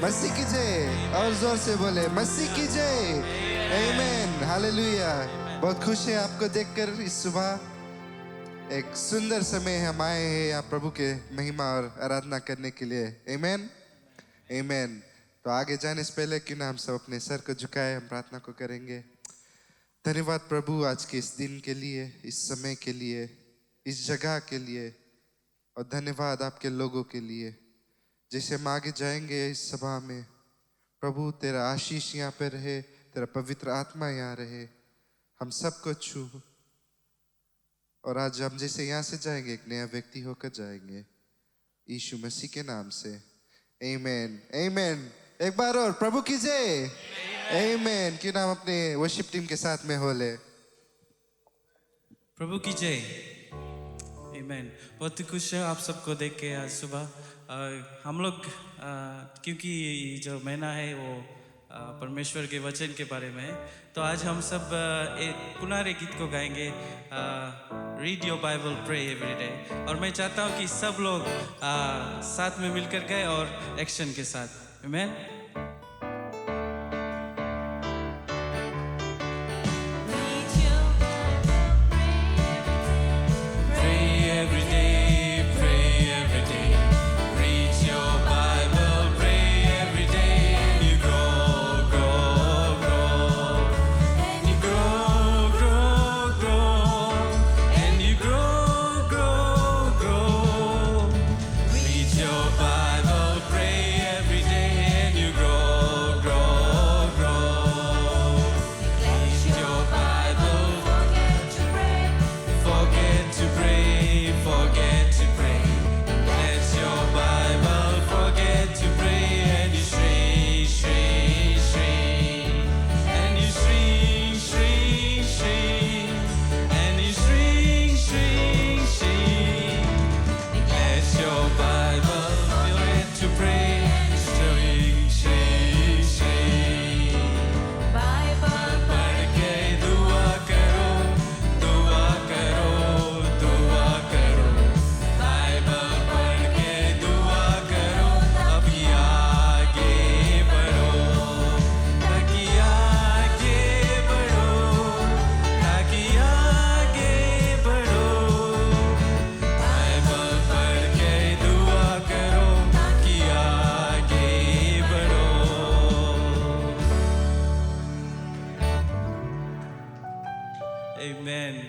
मसीह की जय। और जोर से बोले मसीह की जय। आमीन, हालेलुया। बहुत खुश है आपको देखकर इस सुबह। एक सुंदर समय हम आए हैं यहाँ प्रभु के महिमा और आराधना करने के लिए। आमीन, आमीन। तो आगे जाने से पहले क्यों ना हम सब अपने सर को झुकाए, हम प्रार्थना को करेंगे। धन्यवाद प्रभु आज के इस दिन के लिए, इस समय के लिए, इस जगह के लिए, और धन्यवाद आपके लोगों के लिए। जैसे हम आगे जाएंगे इस सभा में, प्रभु तेरा आशीष यहाँ पे रहे, तेरा पवित्र आत्मा यहाँ रहे, हम सबको छू। और आज हम जैसे यहाँ से जाएंगे एक नया व्यक्ति होकर जाएंगे, यीशु मसीह के नाम से। आमीन, आमीन। एक बार और प्रभु की जय। आमीन। क्यों ना हम अपने वर्शिप टीम के साथ में हो ले। प्रभु की जय। आमीन। बहुत ही खुश है आप सबको देख के आज सुबह। हम लोग क्योंकि जो महीना है वो परमेश्वर के वचन के बारे में है, तो आज हम सब एक पुनारे गीत को गाएंगे, read your Bible, pray every day. और मैं चाहता हूँ कि सब लोग साथ में मिलकर गए और एक्शन के साथ। आमीन।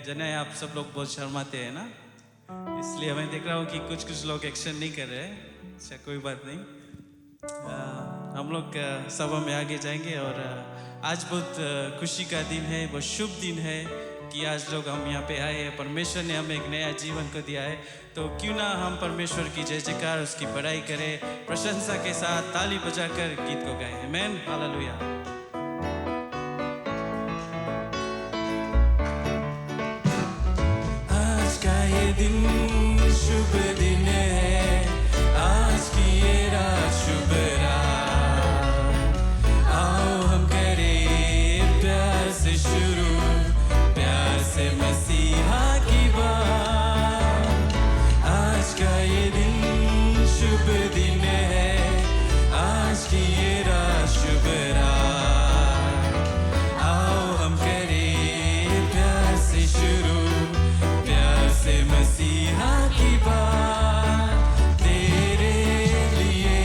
जने आप सब लोग बहुत शर्माते हैं ना, इसलिए मैं देख रहा हूँ कि कुछ लोग एक्शन नहीं कर रहे हैं। अच्छा, कोई बात नहीं। हम लोग सभा में आगे जाएंगे। और आज बहुत खुशी का दिन है, बहुत शुभ दिन है कि आज लोग हम यहाँ पे आए हैं। परमेश्वर ने हमें एक नया जीवन को दिया है, तो क्यों ना हम परमेश्वर की जय जयकार, उसकी बड़ाई करें, प्रशंसा के साथ ताली बजाकर गीत को गाएं। आमीन, हालेलुया। दिन शुभ दिन है, आज की ये रात शुभ रात। आओ हम करें प्यार से शुरू, प्यार से मसीहा की बात। आज का ये दिन शुभ दिन है, आज की ये रात शुभ रात। आओ हम करें प्यार से शुरू, से मसीहा की बात तेरे लिए।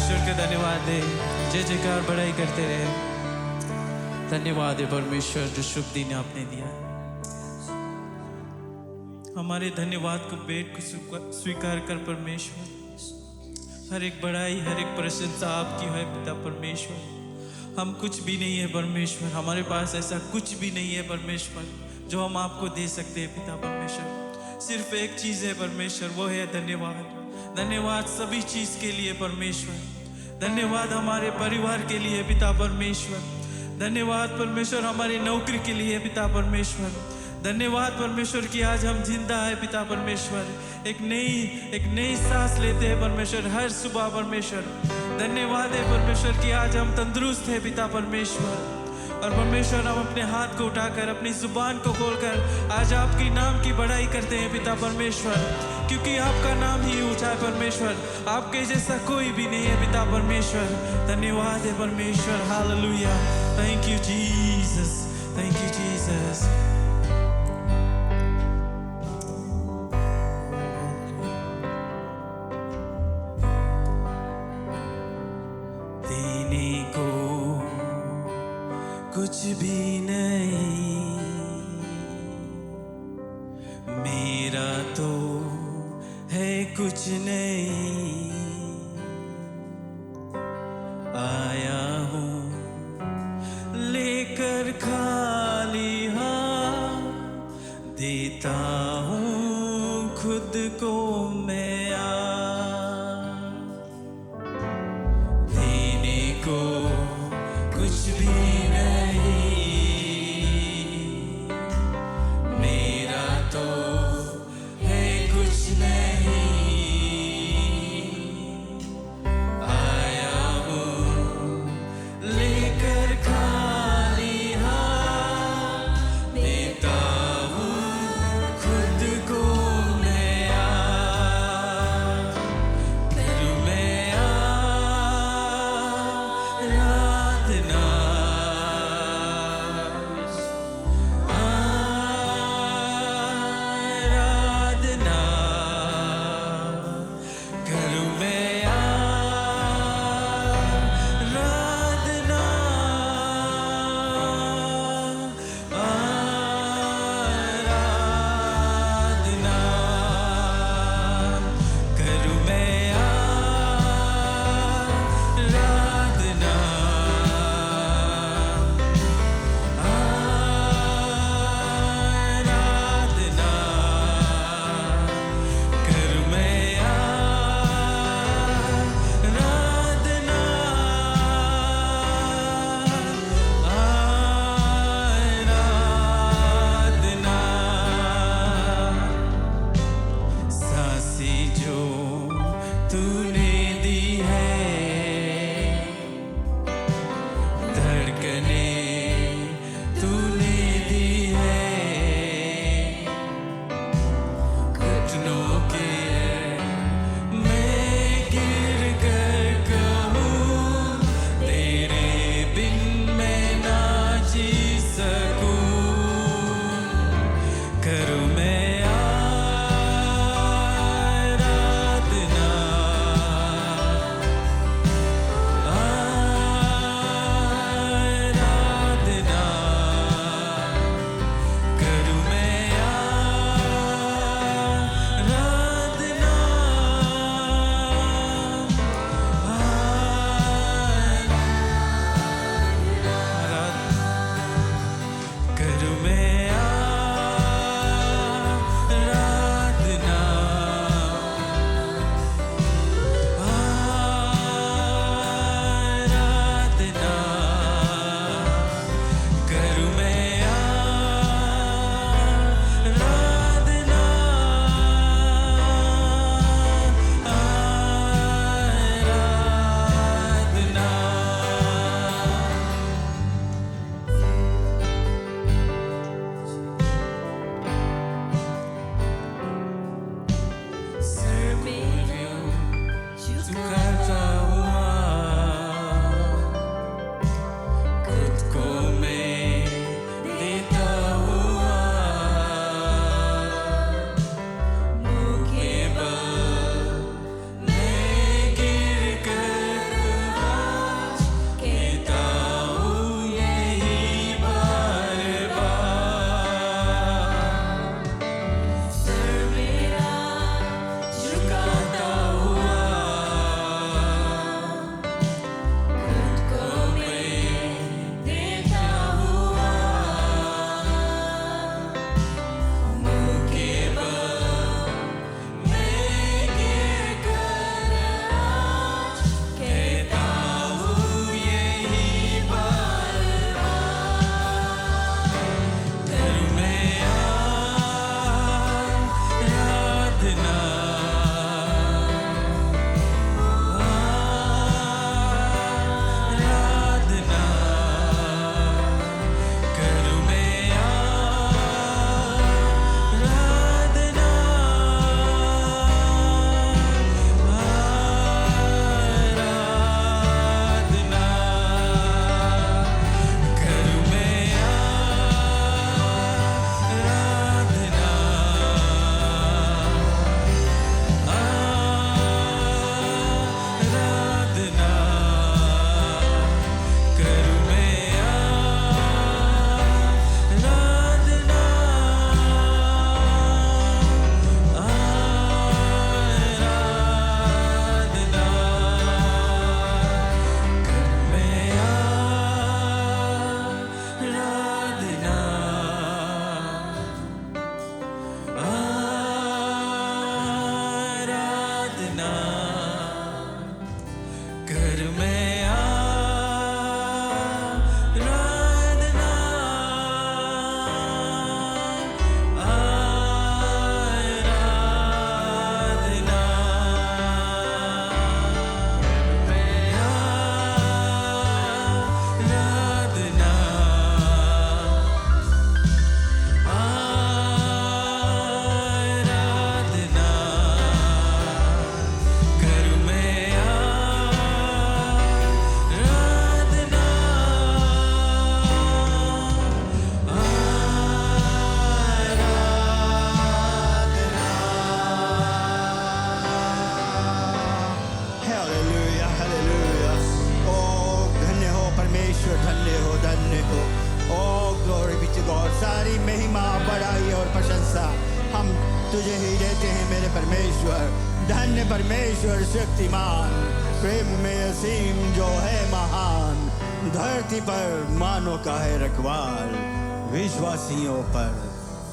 परमेश्वर का धन्यवाद दे, जय जयकार बड़ाई करते रहे। धन्यवाद है परमेश्वर जो शुभ दिन आपने दिया। हमारे धन्यवाद को भेंट को स्वीकार कर परमेश्वर। हर एक बड़ाई हर एक प्रशंसा आपकी है पिता परमेश्वर। हम कुछ भी नहीं है परमेश्वर, हमारे पास ऐसा कुछ भी नहीं है परमेश्वर जो हम आपको दे सकते हैं पिता परमेश्वर। सिर्फ एक चीज़ है परमेश्वर, वो है धन्यवाद। धन्यवाद सभी चीज़ के लिए परमेश्वर। धन्यवाद हमारे परिवार के लिए पिता परमेश्वर। धन्यवाद परमेश्वर हमारी नौकरी के लिए पिता परमेश्वर। धन्यवाद परमेश्वर कि आज हम जिंदा है पिता परमेश्वर। एक नई सांस लेते हैं परमेश्वर हर सुबह परमेश्वर। धन्यवाद है परमेश्वर कि आज हम तंदुरुस्त है पिता परमेश्वर। और परमेश्वर हम अपने हाथ को उठाकर अपनी जुबान को खोलकर आज आपकी नाम की बड़ाई करते हैं पिता परमेश्वर, क्योंकि आपका नाम ही ऊंचा है परमेश्वर। आपके जैसा कोई भी नहीं है पिता परमेश्वर। धन्यवाद है परमेश्वर। Hallelujah. Thank you Jesus, thank you Jesus. देने को कुछ भी नहीं मेरा तो है कुछ नहीं। आया हूँ लेकर खाली हाथ, देता हूँ खुद को मैं आज। देने को कुछ भी ही देते हैं मेरे परमेश्वर। धन्य परमेश्वर शक्तिमान, प्रेम में असीम जो है महान, धरती पर मानो का है रखवाल, विश्वासियों पर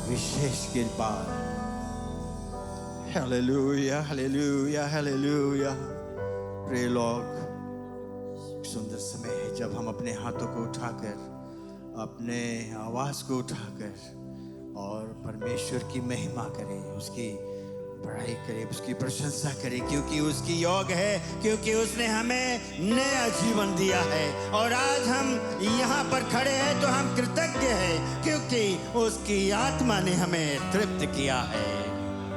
विशेष कृपाल। Hallelujah hallelujah hallelujah. प्रिय लोग, सुंदर समय है जब हम अपने हाथों को उठाकर, अपने आवाज को उठाकर और परमेश्वर की महिमा करें, उसकी बड़ाई करें, उसकी प्रशंसा करें, क्योंकि उसकी योग है, क्योंकि उसने हमें नया जीवन दिया है। और आज हम यहाँ पर खड़े हैं तो हम कृतज्ञ हैं, क्योंकि उसकी आत्मा ने हमें तृप्त किया है।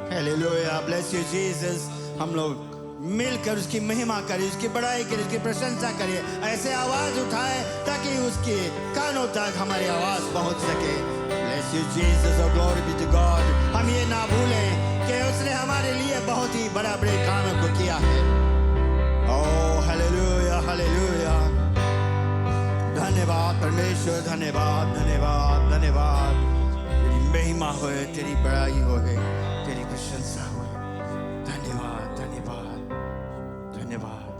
Hallelujah, bless you Jesus. हम लोग मिलकर उसकी महिमा करें, उसकी बड़ाई करें, उसकी प्रशंसा करें। ऐसे आवाज उठाए ताकि उसके कानों तक हमारी आवाज पहुंच सके। Bless you Jesus, oh glory be to God। हम ये ना भूलें कि उसने हमारे लिए बहुत ही बड़े कामों को किया है। Oh hallelujah hallelujah. धन्यवाद परमेश्वर, धन्यवाद धन्यवाद धन्यवाद। तेरी महिमा होए, तेरी बड़ाई होए, तेरी प्रशंसा होए। धन्यवाद धन्यवाद धन्यवाद।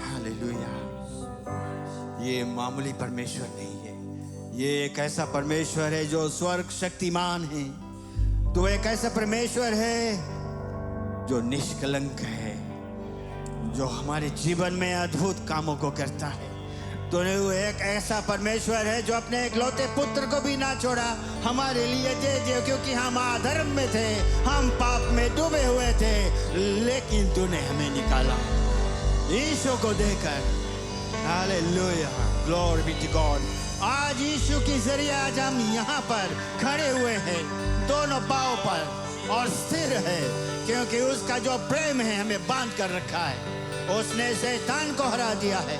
हालेलुया। ये मामूली परमेश्वर नहीं है, ये एक ऐसा परमेश्वर है जो स्वर्ग शक्तिमान है। तो एक ऐसा परमेश्वर है जो निष्कलंक है, जो हमारे जीवन में अद्भुत कामों को करता है। तो एक ऐसा परमेश्वर है जो अपने इकलौते पुत्र को भी ना छोड़ा, हमारे लिए दे दिया, क्योंकि हम अधर्म में थे, हम पाप में डूबे हुए थे, लेकिन तूने हमें निकाला यीशु को देकर। Hallelujah, glory be to God. आज यीशु के जरिए आज हम यहाँ पर खड़े हुए हैं, दोनों पांव पर, और स्थिर है, क्योंकि उसका जो प्रेम है हमें बांध कर रखा है। उसने शैतान को हरा दिया है।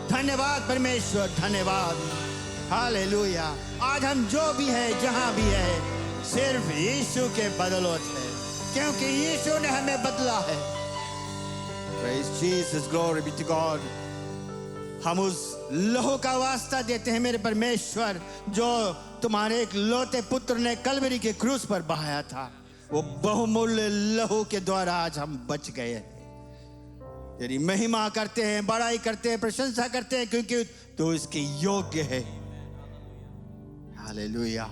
धन्यवाद परमेश्वर, धन्यवाद। हालेलुया। आज हम जो भी है, जहां भी है, सिर्फ यीशु के बदौलत है, क्योंकि यीशु ने हमें बदला है। Praise Jesus, glory be to God। हम उस लहू का वास्ता देते हैं मेरे परमेश्वर, जो तुम्हारे एक लौते पुत्र ने कलवरी के क्रूस पर बहाया था। वो बहुमूल्य लहू के द्वारा आज हम बच गए हैं। तेरी महिमा करते हैं, बड़ाई करते हैं, प्रशंसा करते हैं, क्योंकि तू इसके योग्य है। Hallelujah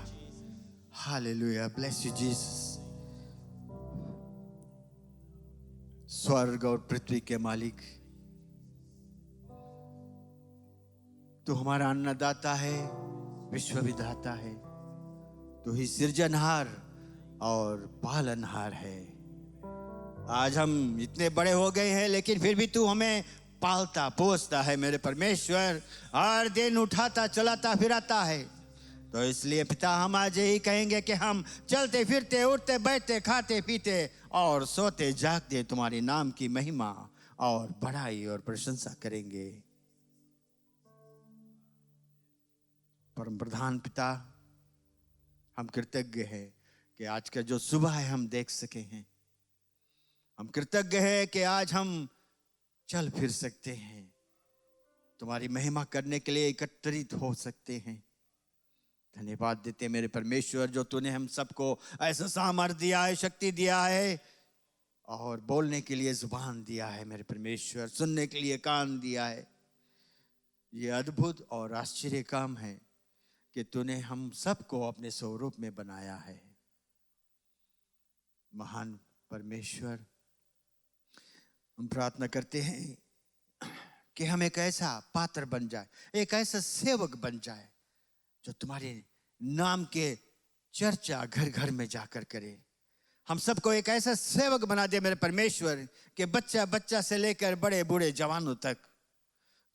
hallelujah. Bless you Jesus. स्वर्ग और पृथ्वी के मालिक, तू हमारा अन्नदाता है, विश्व विधाता है। तू ही सृजनहार और पालनहार है। आज हम इतने बड़े हो गए हैं, लेकिन फिर भी तू हमें पालता पोसता है मेरे परमेश्वर। हर दिन उठाता चलाता फिराता है। तो इसलिए पिता, हम आज यही कहेंगे कि हम चलते फिरते, उठते बैठते, खाते पीते और सोते जागते तुम्हारे नाम की महिमा और बड़ाई और प्रशंसा करेंगे। परम प्रधान पिता, हम कृतज्ञ हैं कि आज का जो सुबह है हम देख सके हैं। हम कृतज्ञ हैं कि आज हम चल फिर सकते हैं, तुम्हारी महिमा करने के लिए एकत्रित हो सकते हैं। धन्यवाद देते मेरे परमेश्वर, जो तूने हम सबको ऐसा सामर्थ्य दिया है, शक्ति दिया है, और बोलने के लिए जुबान दिया है मेरे परमेश्वर, सुनने के लिए कान दिया है। ये अद्भुत और आश्चर्य काम है कि तूने हम सबको अपने स्वरूप में बनाया है। महान परमेश्वर, हम प्रार्थना करते हैं कि हम एक ऐसा पात्र बन जाए, एक ऐसा सेवक बन जाए, जो तुम्हारे नाम के चर्चा घर घर में जाकर करे। हम सबको एक ऐसा सेवक बना दे मेरे परमेश्वर, कि बच्चा बच्चा से लेकर बड़े बूढ़े जवानों तक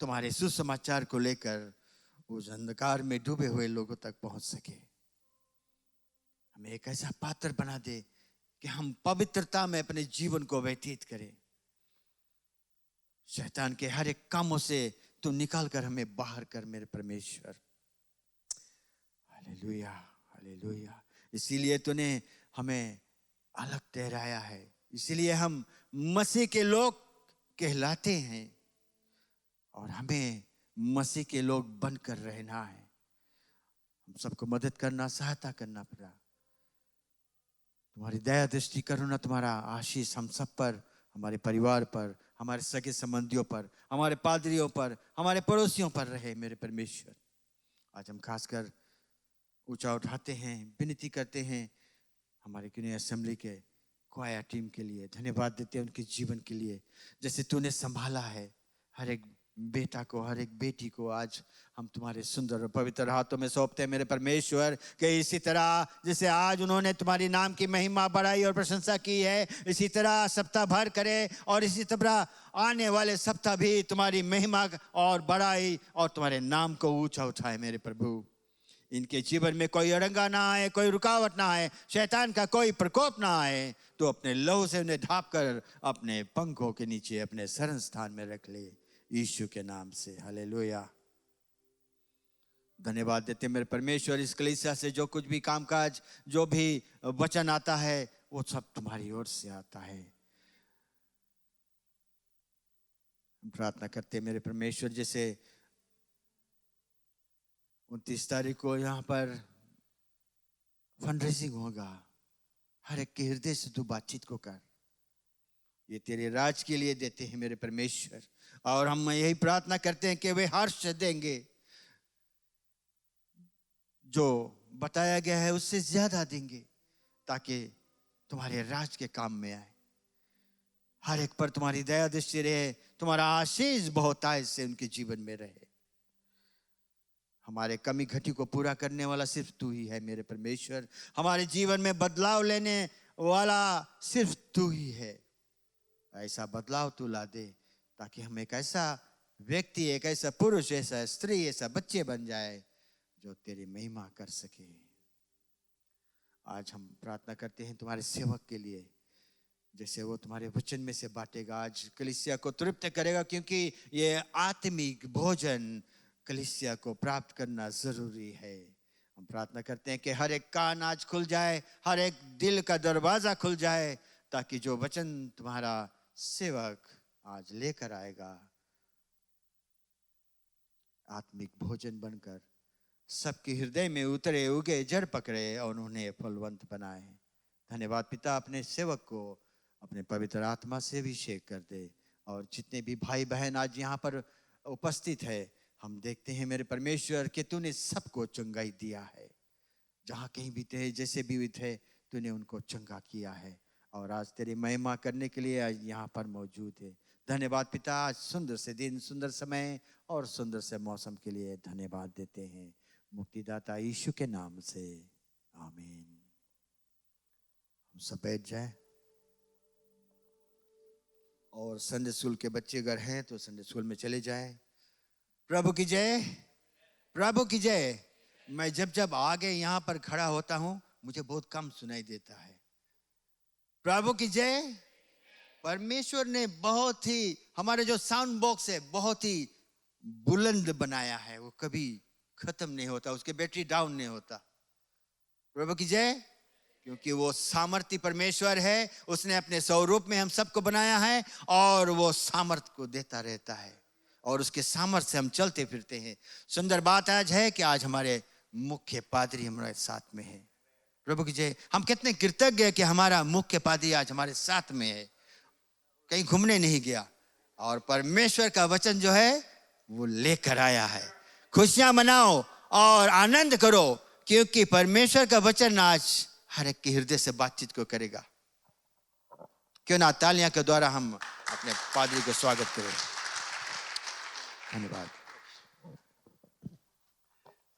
तुम्हारे सुसमाचार को लेकर उस अंधकार में डूबे हुए लोगों तक पहुंच सके। हमें एक ऐसा पात्र बना दे कि हम पवित्रता में अपने जीवन को व्यतीत करें। शैतान के हर एक कामों से तू निकाल कर हमें बाहर कर मेरे परमेश्वर। Hallelujah hallelujah. इसीलिए तूने हमें अलग ठहराया है, इसीलिए हम मसीह के लोग कहलाते हैं, और हमें मसीह के लोग बनकर रहना है। हम सबको मदद करना, सहायता करना पड़ा। तुम्हारी दया दृष्टि करुणा तुम्हारा आशीष हम सब पर, हमारे परिवार पर, हमारे सगे संबंधियों पर, हमारे पादरियों पर, हमारे पड़ोसियों पर रहे मेरे परमेश्वर। आज हम खासकर ऊंचा उठाते हैं, विनती करते हैं हमारे क्यों असेंबली के क्वायर टीम के लिए, धन्यवाद देते हैं उनके जीवन के लिए, जैसे तूने संभाला है हर एक बेटा को, हर एक बेटी को। आज हम तुम्हारे सुंदर और पवित्र हाथों में सौंपते हैं मेरे परमेश्वर, कि इसी तरह जैसे आज उन्होंने तुम्हारी नाम की महिमा बढ़ाई और प्रशंसा की है, इसी तरह सप्ताह भर करे और इसी तरह आने वाले सप्ताह भी तुम्हारी महिमा और बढ़ाई और तुम्हारे नाम को ऊंचा उठाए मेरे प्रभु। इनके जीवन में कोई अड़ंगा ना आए, कोई रुकावट ना आए, शैतान का कोई प्रकोप ना आए। तो अपने लहू से उन्हें ढांप कर अपने पंखों के नीचे अपने शरण स्थान में रख ले, यीशु के नाम से। हालेलुया। धन्यवाद देते मेरे परमेश्वर, इस कलीसिया से जो कुछ भी कामकाज, जो भी वचन आता है, वो सब तुम्हारी ओर से आता है। प्रार्थना करते मेरे परमेश्वर, जैसे 29 तारीख को यहाँ पर फंडरेजिंग होगा, हर एक के हृदय से तू बातचीत को कर। ये तेरे राज के लिए देते हैं मेरे परमेश्वर, और हम यही प्रार्थना करते हैं कि वे हर्ष देंगे, जो बताया गया है उससे ज्यादा देंगे, ताकि तुम्हारे राज के काम में आए। हर एक पर तुम्हारी दया दृष्टि रहे, तुम्हारा आशीष बहुतायत से उनके जीवन में रहे। हमारे कमी घटी को पूरा करने वाला सिर्फ तू ही है मेरे परमेश्वर। हमारे जीवन में बदलाव लेने वाला सिर्फ तू ही है। ऐसा बदलाव तू ला दे, ताकि हम एक ऐसा व्यक्ति, एक ऐसा पुरुष, ऐसा स्त्री, ऐसा बच्चे बन जाए जो तेरी महिमा कर सके। आज हम प्रार्थना करते हैं तुम्हारे सेवक के लिए, जैसे वो तुम्हारे वचन में से बांटेगा, आज कलीसिया को तृप्त करेगा, क्योंकि ये आत्मिक भोजन कलीसिया को प्राप्त करना जरूरी है। हम प्रार्थना करते हैं कि हर एक कान आज खुल जाए, हर एक दिल का दरवाजा खुल जाए, ताकि जो वचन तुम्हारा सेवक आज लेकर आएगा, आत्मिक भोजन बनकर सबके हृदय में उतरे, उगे, जड़ पकड़े और उन्हें फलवंत बनाए। धन्यवाद पिता, अपने सेवक को अपने पवित्र आत्मा से अभिषेक कर दे, और जितने भी भाई बहन आज यहाँ पर उपस्थित है, हम देखते हैं मेरे परमेश्वर कि तूने सबको चंगाई दिया है। जहाँ कहीं भी थे, जैसे भी थे, तूने उनको चंगा किया है, और आज तेरी महिमा करने के लिए आज यहाँ पर मौजूद है। धन्यवाद पिता, आज सुंदर से दिन, सुंदर समय और सुंदर से मौसम के लिए धन्यवाद देते हैं, मुक्तिदाता यीशु के नाम से, आमीन। हम सब बैठ जाए, और संडे स्कूल के बच्चे अगर हैं तो संडे स्कूल में चले जाएं। प्रभु की जय, प्रभु की जय। मैं जब आगे यहाँ पर खड़ा होता हूँ, मुझे बहुत कम सुनाई देता है। प्रभु की जय। परमेश्वर ने बहुत ही, हमारे जो साउंड बॉक्स है बहुत ही बुलंद बनाया है, वो कभी खत्म नहीं होता, उसके बैटरी डाउन नहीं होता। प्रभु की जय। क्योंकि वो सामर्थ्य परमेश्वर है, उसने अपने स्वरूप में हम सबको बनाया है, और वो सामर्थ्य को देता रहता है, और उसके सामर्थ्य से हम चलते फिरते हैं। सुंदर बात आज है कि आज हमारे मुख्य पादरी हमारे साथ में है। प्रभु की जय। हम कितने कृतज्ञ हैं कि हमारा मुख्य पादरी आज हमारे साथ में है, कहीं घूमने नहीं गया, और परमेश्वर का वचन जो है वो लेकर आया है। खुशियां मनाओ और आनंद करो, क्योंकि परमेश्वर का वचन आज हर एक के हृदय से बातचीत को करेगा। क्यों ना तालियां के द्वारा हम अपने पादरी को स्वागत करें। धन्यवाद।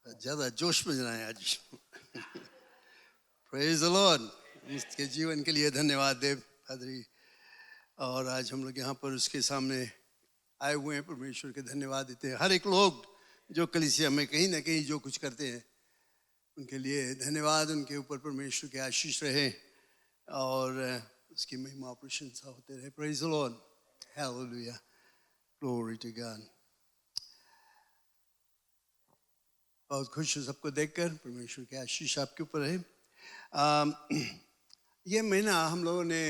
ज्यादा जोश में जाना है आज। Praise the Lord. उसके जीवन के लिए धन्यवाद देव पादरी। और आज हम लोग यहाँ पर उसके सामने आए हुए हैं, परमेश्वर के धन्यवाद देते हैं। हर एक लोग जो कलीसिया में कहीं ना कहीं जो कुछ करते हैं, उनके लिए धन्यवाद। उनके ऊपर परमेश्वर के आशीष रहे और उसकी महिमा प्रशंसा होते रहे। Praise the Lord, hallelujah, glory to God. बहुत खुश हूँ सबको देखकर। परमेश्वर के आशीष आपके ऊपर है। ये महीना हम लोगों ने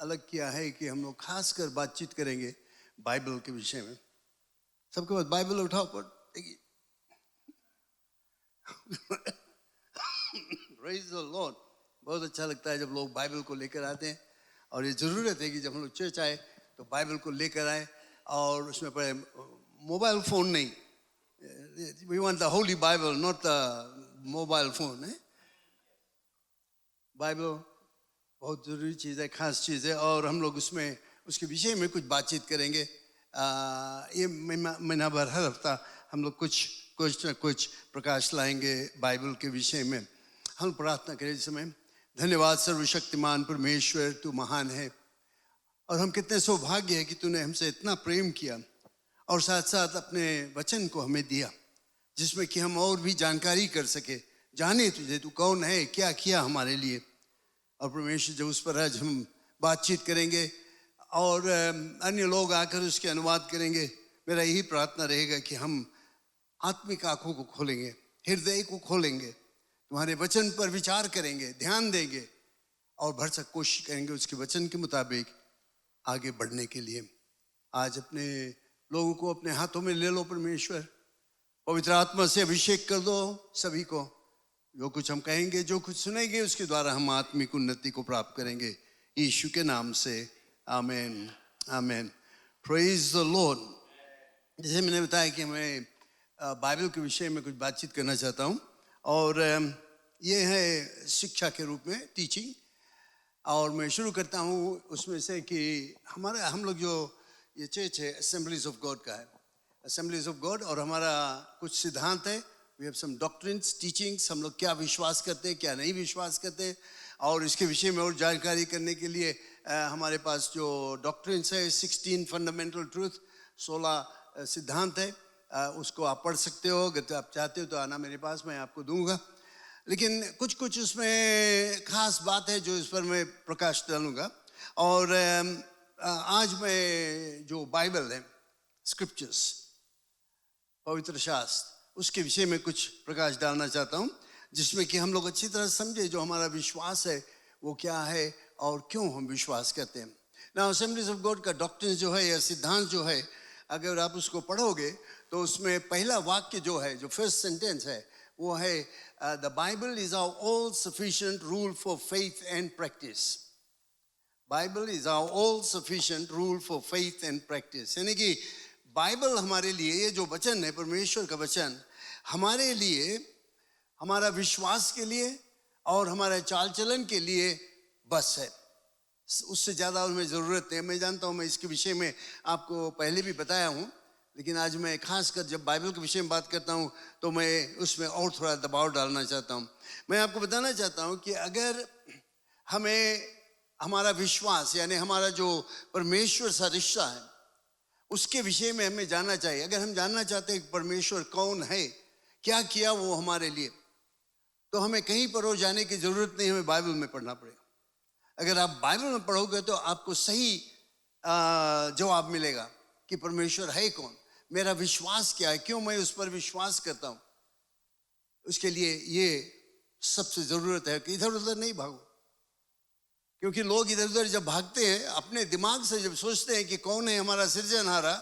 अलग किया है कि हम लोग खासकर बातचीत करेंगे बाइबल के विषय में। सबके पास बाइबल उठाओ पर देखिए। Praise the Lord। बहुत अच्छा लगता है जब लोग बाइबल को लेकर आते हैं, और ये ज़रूरत है कि जब हम लोग चर्च आए तो बाइबल को लेकर आए, और उसमें पढ़े, मोबाइल फ़ोन नहीं। We want the holy Bible, not the mobile phone है। बाइबल बहुत ज़रूरी चीज़ है, ख़ास चीज़ है, और हम लोग उसमें उसके विषय में कुछ बातचीत करेंगे। ये महीना भर हर हफ्ता हम लोग कुछ न कुछ प्रकाश लाएंगे बाइबल के विषय में। हम प्रार्थना करें इस समय। धन्यवाद सर्वशक्तिमान परमेश्वर, तू महान है, और हम कितने सौभाग्य है कि तूने हमसे इतना प्रेम किया और साथ साथ अपने वचन को हमें दिया, जिसमें कि हम और भी जानकारी कर सके, जाने तुझे, तू कौन है, क्या किया हमारे लिए। और परमेश्वर जब उस पर आज हम बातचीत करेंगे और अन्य लोग आकर उसके अनुवाद करेंगे, मेरा यही प्रार्थना रहेगा कि हम आत्मिक आंखों को खोलेंगे, हृदय को खोलेंगे, तुम्हारे वचन पर विचार करेंगे, ध्यान देंगे और भरसक कोशिश करेंगे उसके वचन के मुताबिक आगे बढ़ने के लिए। आज अपने लोगों को अपने हाथों में ले लो परमेश्वर, पवित्र आत्मा से अभिषेक कर दो सभी को। जो कुछ हम कहेंगे, जो कुछ सुनेंगे, उसके द्वारा हम आत्मिक उन्नति को प्राप्त करेंगे, यीशु के नाम से, amen, amen. Praise the Lord. जैसे मैंने बताया कि मैं बाइबल के विषय में कुछ बातचीत करना चाहता हूँ, और ये है शिक्षा के रूप में, टीचिंग। और मैं शुरू करता हूँ उसमें से कि हम लोग जो ये चर्च है असेंबलीज ऑफ गॉड का है, असेंबलीज ऑफ गॉड, और हमारा कुछ सिद्धांत है। We have some doctrines, teachings, हम लोग क्या विश्वास करते हैं, क्या नहीं विश्वास करते, और इसके विषय में और जानकारी करने के लिए हमारे पास जो डॉक्ट्रिन्स है 16 फंडामेंटल ट्रूथ, 16 सिद्धांत है। उसको आप पढ़ सकते हो, अगर आप चाहते हो तो आना मेरे पास, मैं आपको दूंगा। लेकिन कुछ उसमें खास बात है जो इस पर मैं प्रकाश डालूंगा। और आज मैं जो बाइबल है, स्क्रिप्चर्स, पवित्र शास्त्र, उसके विषय में कुछ प्रकाश डालना चाहता हूँ, जिसमें कि हम लोग अच्छी तरह समझे जो हमारा विश्वास है वो क्या है और क्यों हम विश्वास करते हैं। ना असेंबलीज ऑफ गॉड का डॉक्ट्रिन जो है या सिद्धांत जो है, अगर आप उसको पढ़ोगे तो उसमें पहला वाक्य जो है, जो फर्स्ट सेंटेंस है, वो है the Bible is our all sufficient rule for faith and practice. Bible is our all sufficient rule for faith and practice. यानी कि बाइबल हमारे लिए, ये जो वचन है, परमेश्वर का वचन, हमारे लिए, हमारा विश्वास के लिए और हमारे चाल चलन के लिए बस है, उससे ज़्यादा उनमें ज़रूरत है। मैं जानता हूँ, मैं इसके विषय में आपको पहले भी बताया हूँ, लेकिन आज मैं खासकर जब बाइबल के विषय में बात करता हूँ तो मैं उसमें और थोड़ा दबाव डालना चाहता हूँ। मैं आपको बताना चाहता हूँ कि अगर हमें हमारा विश्वास, यानी हमारा जो परमेश्वर सा रिश्ता है, उसके विषय में हमें जानना चाहिए। अगर हम जानना चाहते हैं कि परमेश्वर कौन है, क्या किया वो हमारे लिए, तो हमें कहीं पर और जाने की ज़रूरत नहीं, हमें बाइबल में पढ़ना पड़ेगा। अगर आप बाइबल में पढ़ोगे तो आपको सही जवाब मिलेगा कि परमेश्वर है कौन, मेरा विश्वास क्या है, क्यों मैं उस पर विश्वास करता हूँ। उसके लिए ये सबसे ज़रूरत है कि इधर उधर नहीं भागो, क्योंकि लोग इधर उधर जब भागते हैं, अपने दिमाग से जब सोचते हैं कि कौन है हमारा सृजनहारा,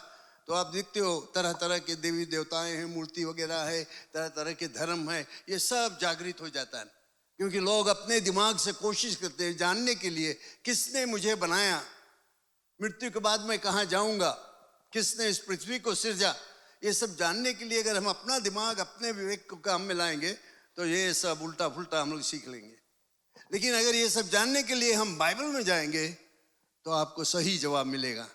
तो आप देखते हो तरह तरह के देवी देवताएं हैं, मूर्ति वगैरह है, तरह तरह के धर्म है, ये सब जागृत हो जाता है। क्योंकि लोग अपने दिमाग से कोशिश करते हैं जानने के लिए किसने मुझे बनाया, मृत्यु के बाद मैं कहाँ जाऊंगा, किसने इस पृथ्वी को सृजा। ये सब जानने के लिए अगर हम अपना दिमाग, अपने विवेक को काम में लाएंगे तो ये सब उल्टा फुल्टा हम लोग सीख लेंगे। लेकिन अगर ये सब जानने के लिए हम बाइबल में जाएंगे तो आपको सही जवाब मिलेगा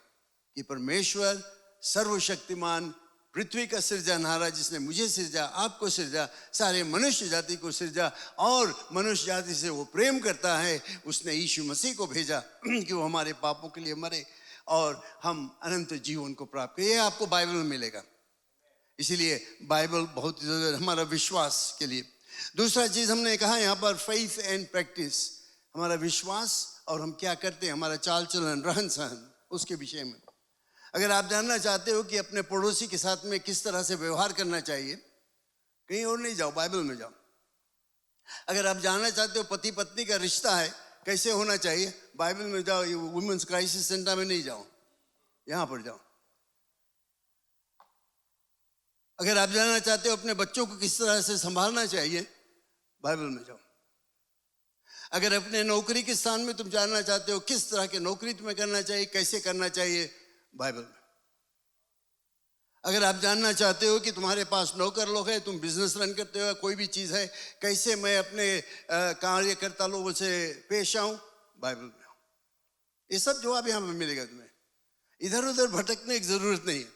कि परमेश्वर सर्वशक्तिमान, पृथ्वी का सृजनहारा, जिसने मुझे सृजा, आपको सृजा, सारे मनुष्य जाति को सृजा और मनुष्य जाति से वो प्रेम करता है, उसने यीशु मसीह को भेजा कि वो हमारे पापों के लिए मरे और हम अनंत जीवन को प्राप्त करें। ये आपको बाइबल में मिलेगा। इसीलिए बाइबल बहुत ज़रूरी है हमारा विश्वास के लिए। दूसरा चीज़ हमने कहा यहाँ पर फेथ एंड प्रैक्टिस, हमारा विश्वास और हम क्या करते हैं, हमारा चाल चलन, रहन सहन, उसके विषय में। अगर आप जानना चाहते हो कि अपने पड़ोसी के साथ में किस तरह से व्यवहार करना चाहिए, कहीं और नहीं जाओ, बाइबल में जाओ। अगर आप जानना चाहते हो पति पत्नी का रिश्ता है कैसे होना चाहिए, बाइबल में जाओ। ये वुमेन्स क्राइसिस सेंटर में नहीं जाओ, यहाँ पर जाओ। अगर आप जानना चाहते हो अपने बच्चों को किस तरह से संभालना चाहिए, बाइबल में जाओ। अगर अपने नौकरी के स्थान में तुम जानना चाहते हो किस तरह की नौकरी तुम्हें करना चाहिए, कैसे करना चाहिए, बाइबल में। अगर आप जानना चाहते हो कि तुम्हारे पास नौकर लोग हैं, तुम बिजनेस रन करते हो, कोई भी चीज़ है, कैसे मैं अपने कार्यकर्ता लोगों से पेश आऊं, बाइबल में। ये सब जवाब यहाँ पे मिलेगा तुम्हें, इधर उधर भटकने की जरूरत नहीं है।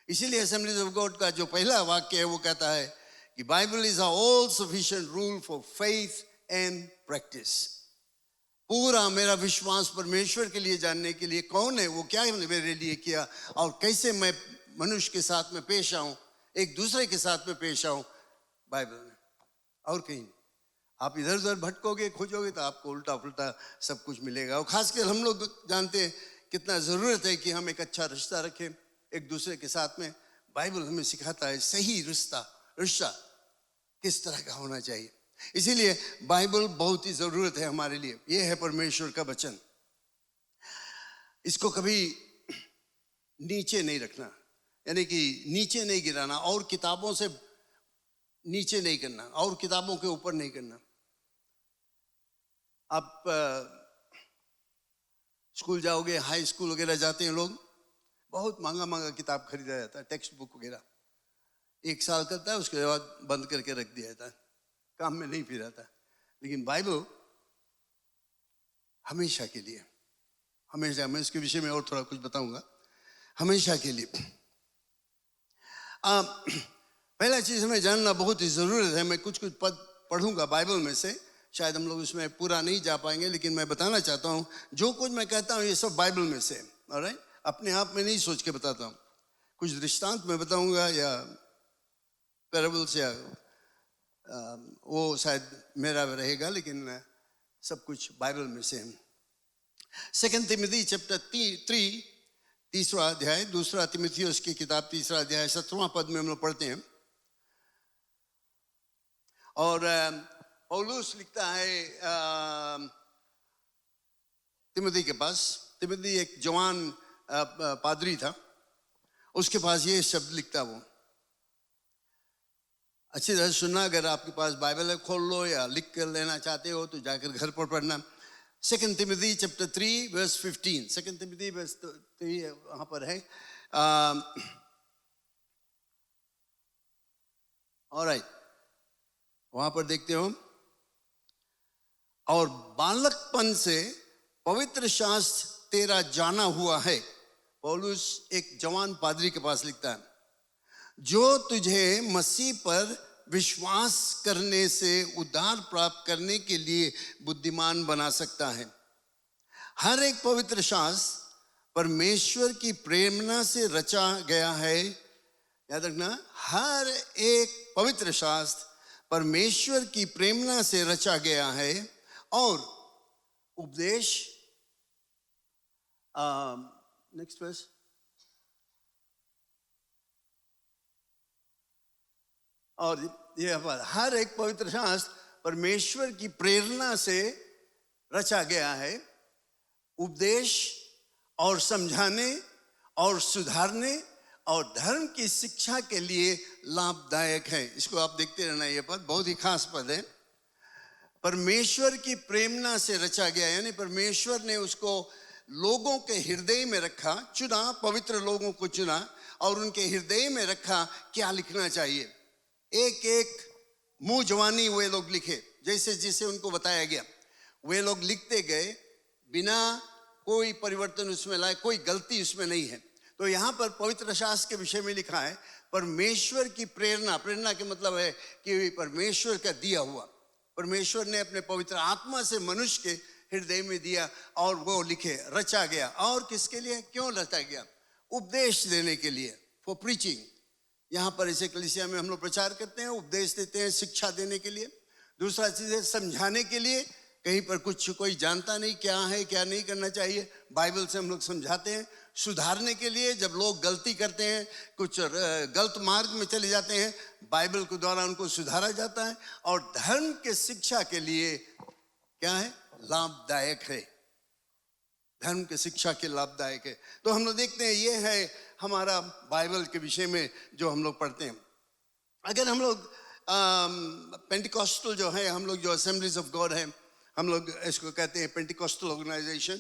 इसीलिए असेंबलीज ऑफ गॉड का जो पहला वाक्य है वो कहता है कि Bible is a all sufficient rule for faith and practice. पूरा मेरा विश्वास परमेश्वर के लिए जानने के लिए, कौन है वो, क्या मेरे लिए किया, और कैसे मैं मनुष्य के साथ में पेश आऊं, एक दूसरे के साथ में पेश आऊं, बाइबल में, और कहीं नहीं। आप इधर उधर भटकोगे, खोजोगे तो आपको उल्टा पुल्टा सब कुछ मिलेगा। और खासकर हम लोग जानते हैं कितना ज़रूरत है कि हम एक अच्छा रिश्ता रखें एक दूसरे के साथ में। बाइबल हमें सिखाता है सही रिश्ता किस तरह का होना चाहिए। इसीलिए बाइबल बहुत ही ज़रूरत है हमारे लिए। ये है परमेश्वर का वचन, इसको कभी नीचे नहीं रखना, यानी कि नीचे नहीं गिराना, और किताबों से नीचे नहीं करना, और किताबों के ऊपर नहीं करना। आप स्कूल जाओगे, हाई स्कूल वगैरह जाते हैं लोग, बहुत महंगा महंगा किताब खरीदा जाता है, टेक्स्ट बुक वगैरह। 1 साल करता है, उसके बाद बंद करके रख दिया जाता है, काम में नहीं फिर आता। लेकिन बाइबल हमेशा के लिए, हमेशा, मैं इसके विषय में और थोड़ा कुछ बताऊंगा, हमेशा के लिए। पहला चीज़ हमें जानना बहुत ही ज़रूरत है। मैं कुछ पद पढ़ूंगा बाइबल में से, शायद हम लोग उसमें पूरा नहीं जा पाएंगे, लेकिन मैं बताना चाहता हूँ जो कुछ मैं कहता हूँ ये सब बाइबल में से, ऑलराइट? अपने आप में नहीं सोच के बताता हूँ। कुछ दृष्टांत में बताऊंगा या पैराबल्स, या वो शायद मेरा रहेगा, लेकिन सब कुछ बाइबल में से है। 2 तिमोथी चैप्टर 3 तीसरा अध्याय, 2 तिमुथियुस की किताब 3 अध्याय 17वां पद में हम लोग पढ़ते हैं। और पौलुस लिखता है तिमुथी के पास। तिमुथी एक जवान पादरी था, उसके पास ये शब्द लिखता वो। अच्छी तरह सुनना, अगर आपके पास बाइबल है खोल लो, या लिख कर लेना चाहते हो तो जाकर घर पर पढ़ना। 2 तिमुथी चैप्टर 3 वर्स 15, 2 तिमुथी वर्स 3 वहाँ पर है। ऑलराइट, वहाँ पर देखते हो। और बालकपन से पवित्र शास्त्र तेरा जाना हुआ है। पौलुस एक जवान पादरी के पास लिखता है, जो तुझे मसीह पर विश्वास करने से उद्धार प्राप्त करने के लिए बुद्धिमान बना सकता है। हर एक पवित्र शास्त्र परमेश्वर की प्रेरणा से रचा गया है। याद रखना, हर एक पवित्र शास्त्र परमेश्वर की प्रेरणा से रचा गया है और उपदेश, नेक्स्ट वर्स, और ये हर एक पवित्र शास्त्र परमेश्वर की प्रेरणा से रचा गया है, उपदेश और समझाने और सुधारने और धर्म की शिक्षा के लिए लाभदायक है। इसको आप देखते रहना, ये पद बहुत ही खास पद है। परमेश्वर की प्रेरणा से रचा गया, यानी परमेश्वर ने उसको लोगों के हृदय में रखा, चुना, पवित्र लोगों को चुना और उनके हृदय में रखा क्या लिखना चाहिए। एक एक मुंह जवानी वे लोग लिखे, जैसे जैसे उनको बताया गया वे लोग लिखते गए, बिना कोई परिवर्तन उसमें लाए, कोई गलती उसमें नहीं है। तो यहाँ पर पवित्र शास्त्र के विषय में लिखा है परमेश्वर की प्रेरणा। प्रेरणा के मतलब है कि परमेश्वर का दिया हुआ, परमेश्वर ने अपने पवित्र आत्मा से मनुष्य के हृदय में दिया और वो लिखे, रचा गया। और किसके लिए, क्यों रचा गया? उपदेश देने के लिए, फॉर प्रीचिंग। यहाँ पर इसे कलीसिया में हम लोग प्रचार करते हैं, उपदेश देते हैं, शिक्षा देने के लिए। दूसरा चीज़ है समझाने के लिए, कहीं पर कुछ कोई जानता नहीं क्या है क्या नहीं करना चाहिए, बाइबल से हम लोग समझाते हैं। सुधारने के लिए, जब लोग गलती करते हैं, कुछ गलत मार्ग में चले जाते हैं, बाइबल के द्वारा उनको सुधारा जाता है। और धर्म के शिक्षा के लिए क्या है, लाभदायक है, धर्म के शिक्षा के लाभदायक है। तो हम लोग देखते हैं ये है हमारा बाइबल के विषय में जो हम लोग पढ़ते हैं। अगर हम लोग पेंटिकॉस्टल जो है, हम लोग जो असेंबलीज ऑफ गॉड है, हम लोग इसको कहते हैं पेंटिकॉस्टल ऑर्गेनाइजेशन,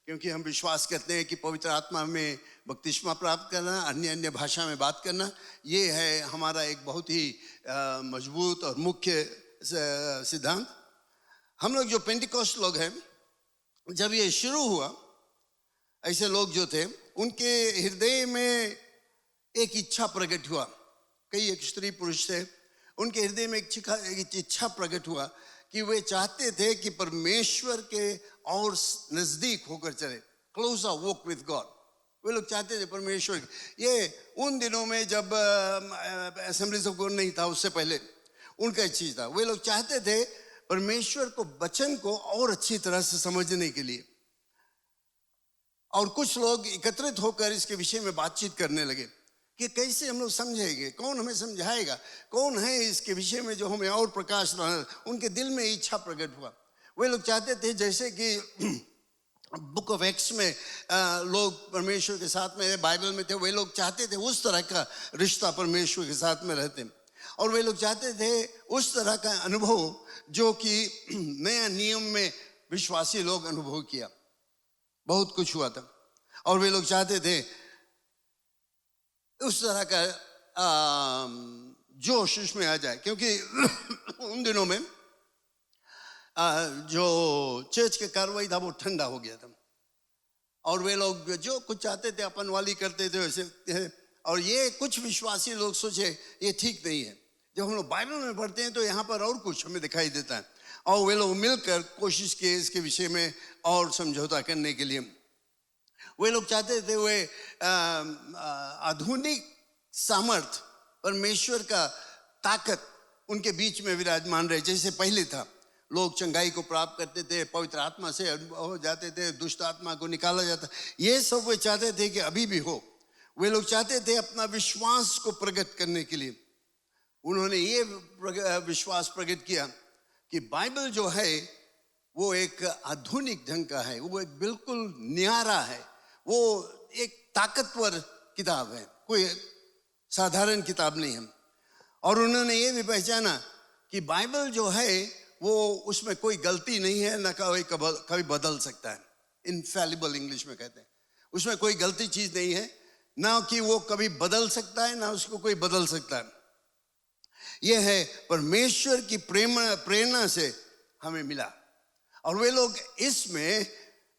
क्योंकि हम विश्वास करते हैं कि पवित्र आत्मा में बपतिस्मा प्राप्त करना, अन्य अन्य भाषा में बात करना, ये है हमारा एक बहुत ही मजबूत और मुख्य सिद्धांत। हम लोग जो पेंटिकॉस्ट लोग हैं, जब ये शुरू हुआ, ऐसे लोग जो थे उनके हृदय में एक इच्छा प्रकट हुआ। कई एक स्त्री पुरुष थे, उनके हृदय में एक इच्छा प्रकट हुआ कि वे चाहते थे कि परमेश्वर के और नजदीक होकर चले, क्लोजर वॉक विद गॉड। वे लोग चाहते थे परमेश्वर, ये उन दिनों में जब असेंबलीज ऑफ गॉड नहीं था, उससे पहले उनका एक चीज था, वे लोग चाहते थे परमेश्वर को, वचन को और अच्छी तरह से समझने के लिए। और कुछ लोग एकत्रित होकर इसके विषय में बातचीत करने लगे कि कैसे हम लोग समझेंगे, कौन हमें समझाएगा, कौन है इसके विषय में जो हमें और प्रकाश लाना। उनके दिल में इच्छा प्रकट हुआ। वे लोग चाहते थे जैसे कि बुक ऑफ एक्ट्स में लोग परमेश्वर के साथ में, बाइबल में थे, वे लोग चाहते थे उस तरह का रिश्ता परमेश्वर के साथ में रहते। और वे लोग चाहते थे उस तरह का अनुभव जो कि नया नियम में विश्वासी लोग अनुभव किया। बहुत कुछ हुआ था और वे लोग चाहते थे उस तरह का जोश उसमें आ जाए, क्योंकि उन दिनों में जो चर्च के कार्रवाई था वो ठंडा हो गया था और वे लोग जो कुछ चाहते थे अपन वाली करते थे वैसे। और ये कुछ विश्वासी लोग सोचे ये ठीक नहीं है। जब हम लोग बाइबल में पढ़ते हैं तो यहाँ पर और कुछ हमें दिखाई देता है, और वे लोग मिलकर कोशिश किए इसके विषय में और समझौता करने के लिए। वे लोग चाहते थे वे आधुनिक सामर्थ, परमेश्वर का ताकत उनके बीच में विराजमान रहे, जैसे पहले था। लोग चंगाई को प्राप्त करते थे, पवित्र आत्मा से हो जाते थे, दुष्ट आत्मा को निकाला जाता, ये सब वे चाहते थे कि अभी भी हो। वे लोग चाहते थे अपना विश्वास को प्रकट करने के लिए। उन्होंने ये विश्वास प्रकट किया कि बाइबल जो है वो एक आधुनिक ढंग का है, वो एक बिल्कुल न्यारा है, वो एक ताकतवर किताब है, कोई साधारण किताब नहीं है। और उन्होंने ये भी पहचाना कि बाइबल जो है वो उसमें कोई गलती नहीं है, ना कभी बदल सकता है। इनफैलिबल इंग्लिश में कहते हैं, उसमें कोई गलती चीज नहीं है, ना कि वो कभी बदल सकता है, ना उसको कोई बदल सकता है। यह है परमेश्वर की प्रेरणा से हमें मिला और वे लोग इसमें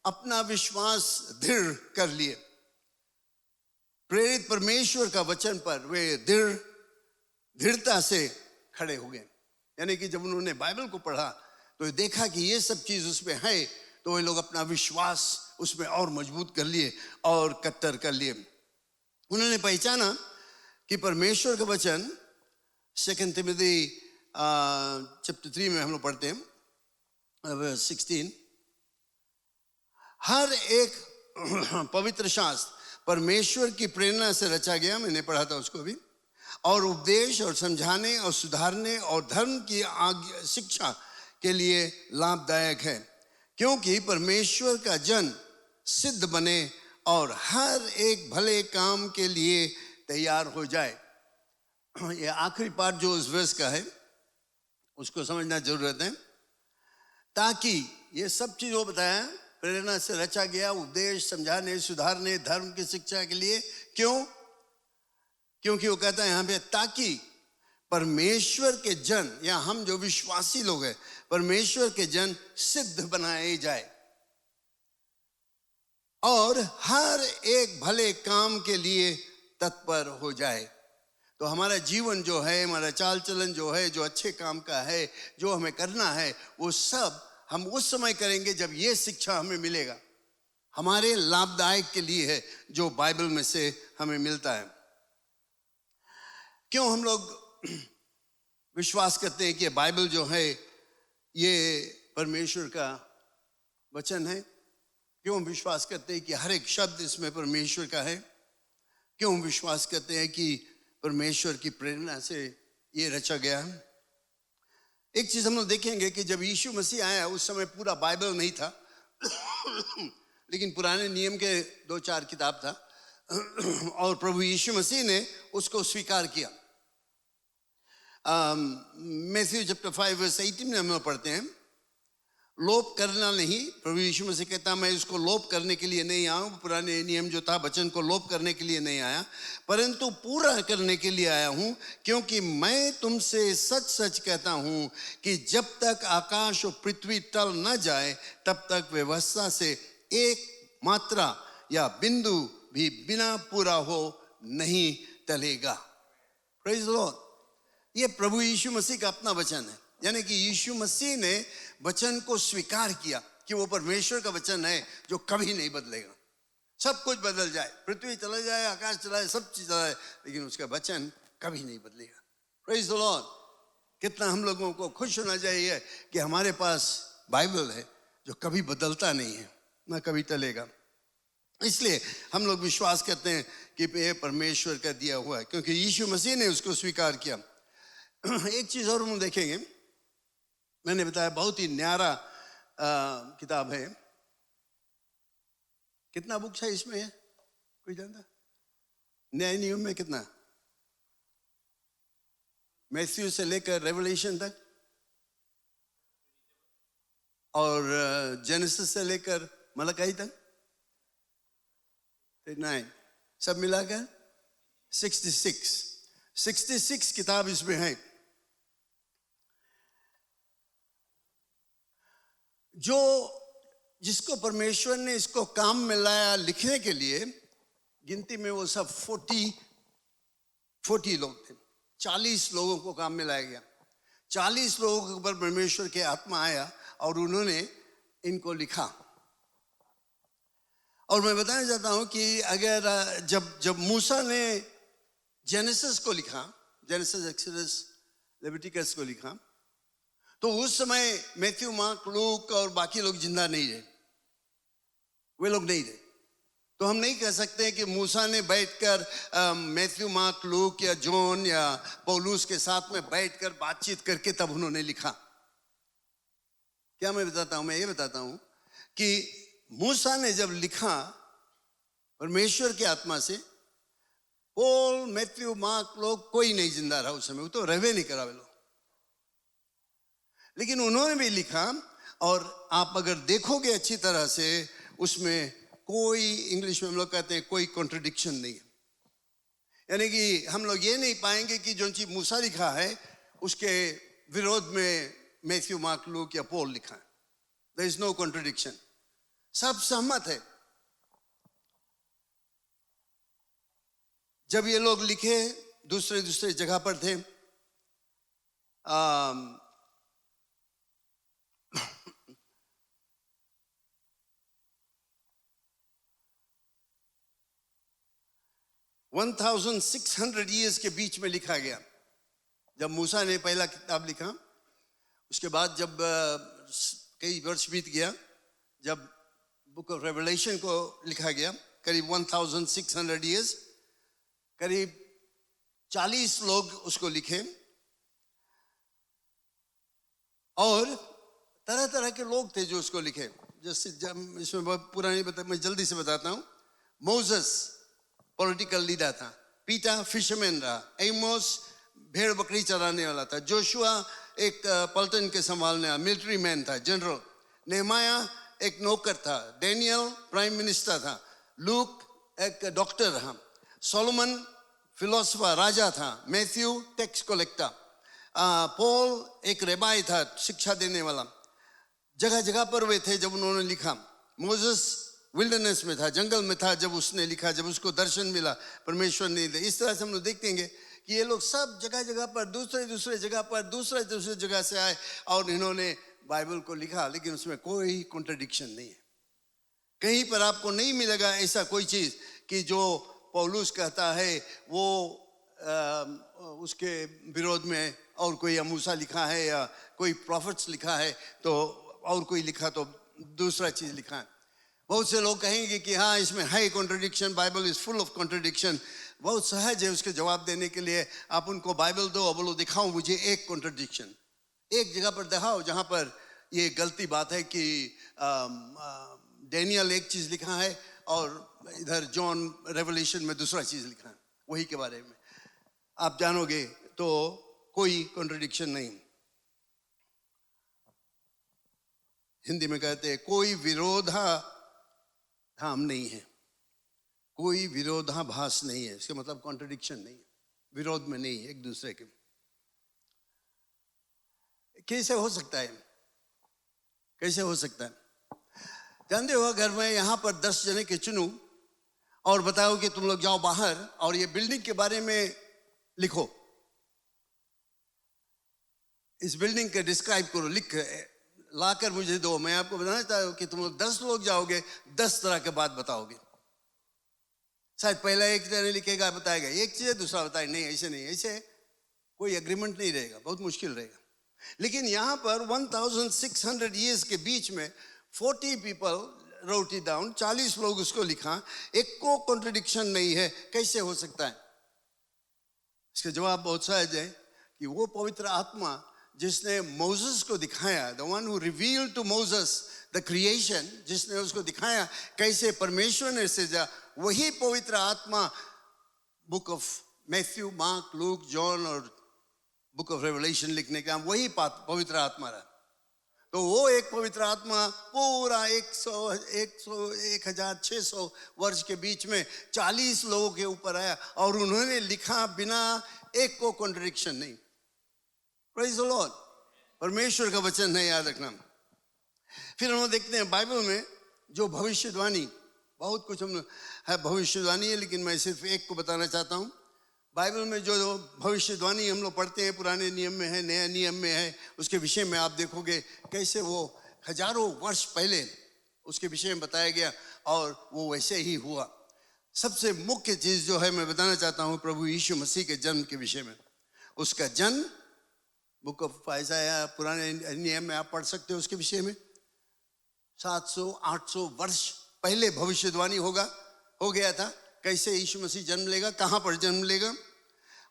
अपना विश्वास दृढ़ कर लिए। प्रेरित परमेश्वर का वचन पर वे दृढ़ता से खड़े हो गए। यानी कि जब उन्होंने बाइबल को पढ़ा तो देखा कि ये सब चीज उसमें है, तो वे लोग अपना विश्वास उसमें और मजबूत कर लिए और कट्टर कर लिए। उन्होंने पहचाना कि परमेश्वर का वचन 2 तिमोथी चैप्टर 3 में हम लोग पढ़ते हैं 16, हर एक पवित्र शास्त्र परमेश्वर की प्रेरणा से रचा गया, मैंने पढ़ा था उसको भी, और उपदेश और समझाने और सुधारने और धर्म की शिक्षा के लिए लाभदायक है, क्योंकि परमेश्वर का जन सिद्ध बने और हर एक भले काम के लिए तैयार हो जाए। ये आखिरी पार्ट जो उस वर्स का है उसको समझना जरूरत है, ताकि ये सब चीज वो बताया प्रेरणा से रचा गया, उपदेश, समझाने, सुधारने, धर्म की शिक्षा के लिए। क्यों? क्योंकि वो कहता है यहाँ पे, ताकि परमेश्वर के जन, या हम जो विश्वासी लोग हैं, परमेश्वर के जन सिद्ध बनाए जाए और हर एक भले काम के लिए तत्पर हो जाए। तो हमारा जीवन जो है, हमारा चाल चलन जो है, जो अच्छे काम का है, जो हमें करना है, वो सब हम उस समय करेंगे जब ये शिक्षा हमें मिलेगा, हमारे लाभदायक के लिए है, जो बाइबल में से हमें मिलता है। क्यों हम लोग विश्वास करते हैं कि बाइबल जो है ये परमेश्वर का वचन है? क्यों विश्वास करते हैं कि हर एक शब्द इसमें परमेश्वर का है? क्यों विश्वास करते हैं कि परमेश्वर की प्रेरणा से ये रचा गया है? एक चीज हम लोग देखेंगे कि जब यीशु मसीह आया उस समय पूरा बाइबल नहीं था लेकिन पुराने नियम के 2-4 किताब था और प्रभु यीशु मसीह ने उसको स्वीकार किया। मैथ्यू चैप्टर 5 वर्स 18 में हम लोग पढ़ते हैं, लोप करना नहीं। प्रभु यीशु मसीह कहता मैं इसको लोप करने के लिए नहीं आया हूँ, पुराने नियम जो था वचन को लोप करने के लिए नहीं आया, परंतु पूरा करने के लिए आया हूँ। क्योंकि मैं तुमसे सच सच कहता हूँ कि जब तक आकाश और पृथ्वी टल न जाए तब तक व्यवस्था से एक मात्रा या बिंदु भी बिना पूरा हो नहीं टलेगा। Praise the Lord. ये प्रभु यीशु मसीह का अपना वचन है, यानी कि यीशु मसीह ने वचन को स्वीकार किया कि वो परमेश्वर का वचन है जो कभी नहीं बदलेगा। सब कुछ बदल जाए, पृथ्वी चला जाए, आकाश चला जाए, सब चीज चला जाए, लेकिन उसका वचन कभी नहीं बदलेगा। Praise the Lord. कितना हम लोगों को खुश होना चाहिए कि हमारे पास बाइबल है जो कभी बदलता नहीं है, ना कभी टलेगा। इसलिए हम लोग विश्वास करते हैं कि ये परमेश्वर का दिया हुआ है, क्योंकि यीशु मसीह ने उसको स्वीकार किया। एक चीज और हम देखेंगे, मैंने बताया बहुत ही न्यारा किताब है। कितना बुक्स है इसमें है कोई जानता? न्याय नियम में कितना? मैथ्यू से लेकर रेवलेशन तक, और जेनेसिस से लेकर मलकाई तक 9, सब मिलाकर 66 किताब इसमें है। जो जिसको परमेश्वर ने इसको काम में लाया लिखने के लिए, गिनती में वो सब 40 लोग थे। 40 लोगों को काम में लाया गया। 40 लोगों के ऊपर परमेश्वर के आत्मा आया और उन्होंने इनको लिखा। और मैं बताना चाहता हूं कि अगर जब मूसा ने जेनेसिस को लिखा, जेनेसिस, एक्सोडस, लेविटिकस को लिखा, तो उस समय मैथ्यू, मार्क, लूक और बाकी लोग जिंदा नहीं रहे, वे लोग नहीं रहे। तो हम नहीं कह सकते कि मूसा ने बैठकर मैथ्यू, मार्क, लूक या जॉन या पौलुस के साथ में बैठकर बातचीत करके तब उन्होंने लिखा। क्या मैं बताता हूं? मैं ये बताता हूं कि मूसा ने जब लिखा परमेश्वर के आत्मा से, पॉल, मैथ्यू, मार्क लोग कोई नहीं जिंदा रहा उस समय, वो तो रहवे नहीं करा वे लोग, लेकिन उन्होंने भी लिखा। और आप अगर देखोगे अच्छी तरह से, उसमें कोई, इंग्लिश में हम लोग कहते हैं, कोई कॉन्ट्रडिक्शन नहीं है। यानी कि हम लोग ये नहीं पाएंगे कि जो चीज मूसा लिखा है उसके विरोध में मैथ्यू, मार्क, लूक या पॉल लिखा है। देयर इज नो कॉन्ट्रडिक्शन, सब सहमत है। जब ये लोग लिखे, दूसरे जगह पर थे। 1600 ईयर्स के बीच में लिखा गया। जब मूसा ने पहला किताब लिखा, उसके बाद जब कई वर्ष बीत गया, जब बुक ऑफ रेवलेशन को लिखा गया, करीब 1600 ईयर्स, करीब 40 लोग उसको लिखे। और तरह तरह के लोग थे जो उसको लिखे। जैसे जब इसमें बहुत पुरानी मैं जल्दी से बताता हूँ। मोसेस पॉलिटिकल लीडर था, पीटर फिशरमैन रहा, एमोस भेड़ बकरी चराने वाला था, जोशुआ एक पलटन के संभालने वाला मिलिट्री मैन था, जनरल, नेहमाया एक नौकर था, डेनियल प्राइम मिनिस्टर था, लूक एक डॉक्टर रहा, सोलोमन फिलोसफर राजा था, मैथ्यू टैक्स कलेक्टर, पॉल एक रेबाई था, शिक्षा देने वाला। जगह जगह पर वे थे जब उन्होंने लिखा। मोसेस विल्डरनेस में था, जंगल में था जब उसने लिखा, जब उसको दर्शन मिला, परमेश्वर ने दिया। इस तरह से हम लोग देखेंगे कि ये लोग सब जगह जगह पर, दूसरे जगह पर, दूसरे जगह से आए और इन्होंने बाइबल को लिखा। लेकिन उसमें कोई कॉन्ट्रडिक्शन नहीं है। कहीं पर आपको नहीं मिलेगा ऐसा कोई चीज कि जो पौलुस कहता है वो उसके विरोध में और कोई मूसा लिखा है या कोई प्रॉफिट्स लिखा है तो और कोई लिखा तो दूसरा चीज लिखा है। बहुत से लोग कहेंगे कि हाँ इसमें है contradiction, Bible is full of contradiction. बहुत सहज है उसके जवाब देने के लिए। आप उनको बाइबल दो और बोलो दिखाओ मुझे एक कॉन्ट्रडिक्शन, एक जगह पर दिखाओ जहाँ पर ये गलती बात है कि डेनियल एक चीज लिखा है और इधर जॉन रेवलेशन में दूसरा चीज लिखा है, वही के बारे में आप जानोगे तो कोई कॉन्ट्रडिक्शन नहीं। हिंदी में कहते हैं कोई विरोधाधाम नहीं है, कोई विरोधाभास नहीं है। इसका मतलब कॉन्ट्रडिक्शन नहीं है, विरोध में नहीं है एक दूसरे के। कैसे हो सकता है? कैसे हो सकता है? जानते हो, अगर मैं यहां पर 10 जने के चुनूं और बताओ कि तुम लोग जाओ बाहर और ये बिल्डिंग के बारे में लिखो, इस बिल्डिंग के डिस्क्राइब करो, लिख लाकर मुझे दो, मैं आपको बताना चाहता हूं कि तुम लोग 10 लोग जाओगे, 10 तरह के बात बताओगे। शायद पहला एक जने लिखेगा, बताएगा एक चीज, दूसरा बताएगा नहीं ऐसे नहीं, ऐसे कोई एग्रीमेंट नहीं रहेगा, बहुत मुश्किल रहेगा। लेकिन यहां पर 1600 ईयर्स के बीच में 40 पीपल रोट इट डाउन, 40 लोग उसको लिखा, एक को कॉन्ट्रडिक्शन नहीं है। कैसे हो सकता है? इसका जवाब बहुत सहज है कि वो पवित्र आत्मा जिसने मोसेस को दिखाया, the one who revealed to Moses the creation, जिसने उसको दिखाया कैसे परमेश्वर ने सृजा, वही पवित्र आत्मा book of Matthew, mark, look, John और बुक ऑफ रेवलेशन लिखने का वही पवित्र आत्मा रहा। तो वो एक पवित्र आत्मा पूरा 1600 वर्ष के बीच में 40 लोगों के ऊपर आया और उन्होंने लिखा बिना एक को कॉन्ट्रडिक्शन नहीं। Praise the Lord. परमेश्वर का वचन है, याद रखना। फिर हम देखते हैं बाइबल में जो भविष्यवाणी, बहुत कुछ हम है भविष्यवाणी है, लेकिन मैं सिर्फ एक को बताना चाहता हूँ। बाइबल में जो भविष्यवाणी हम लोग पढ़ते हैं, पुराने नियम में है, नया नियम में है, उसके विषय में आप देखोगे कैसे वो हजारों वर्ष पहले उसके विषय में बताया गया और वो वैसे ही हुआ। सबसे मुख्य चीज़ जो है मैं बताना चाहता हूँ प्रभु यीशु मसीह के जन्म के विषय में। उसका जन्म बुक ऑफ आइज़ाया, पुराने नियम में आप पढ़ सकते हो, उसके विषय में 700-800 वर्ष पहले भविष्यवाणी हो गया था कैसे यीशु मसीह जन्म लेगा, कहाँ पर जन्म लेगा।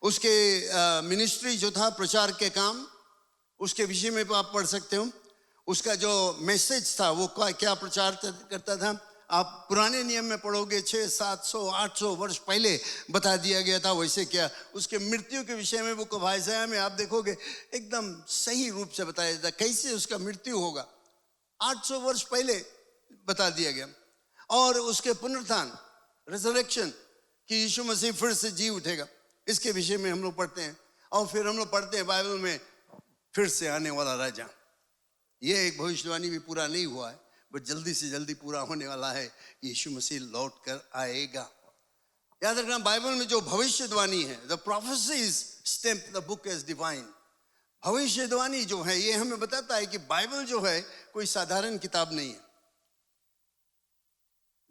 उसके मिनिस्ट्री जो था, प्रचार के काम, उसके विषय में आप पढ़ सकते हो। उसका जो मैसेज था वो क्या प्रचार करता था, आप पुराने नियम में पढ़ोगे 600-700-800 वर्ष पहले बता दिया गया था वैसे क्या। उसके मृत्यु के विषय में बुक ऑफ आइज़ाया में आप देखोगे एकदम सही रूप से बताया जाता कैसे उसका मृत्यु होगा, 800 वर्ष पहले बता दिया गया। और उसके पुनरुत्थान, रिजरेक्शन, कि यीशु मसीह फिर से जी उठेगा, इसके विषय में हम लोग पढ़ते हैं। और फिर हम लोग पढ़ते हैं बाइबल में फिर से आने वाला राजा। ये एक भविष्यवाणी भी पूरा नहीं हुआ है, बट जल्दी से जल्दी पूरा होने वाला है। यीशु मसीह लौट कर आएगा। याद रखना, बाइबल में जो भविष्यवाणी है, the prophecies stamp the book as divine. भविष्यवाणी जो है ये हमें बताता है कि बाइबल जो है कोई साधारण किताब नहीं है।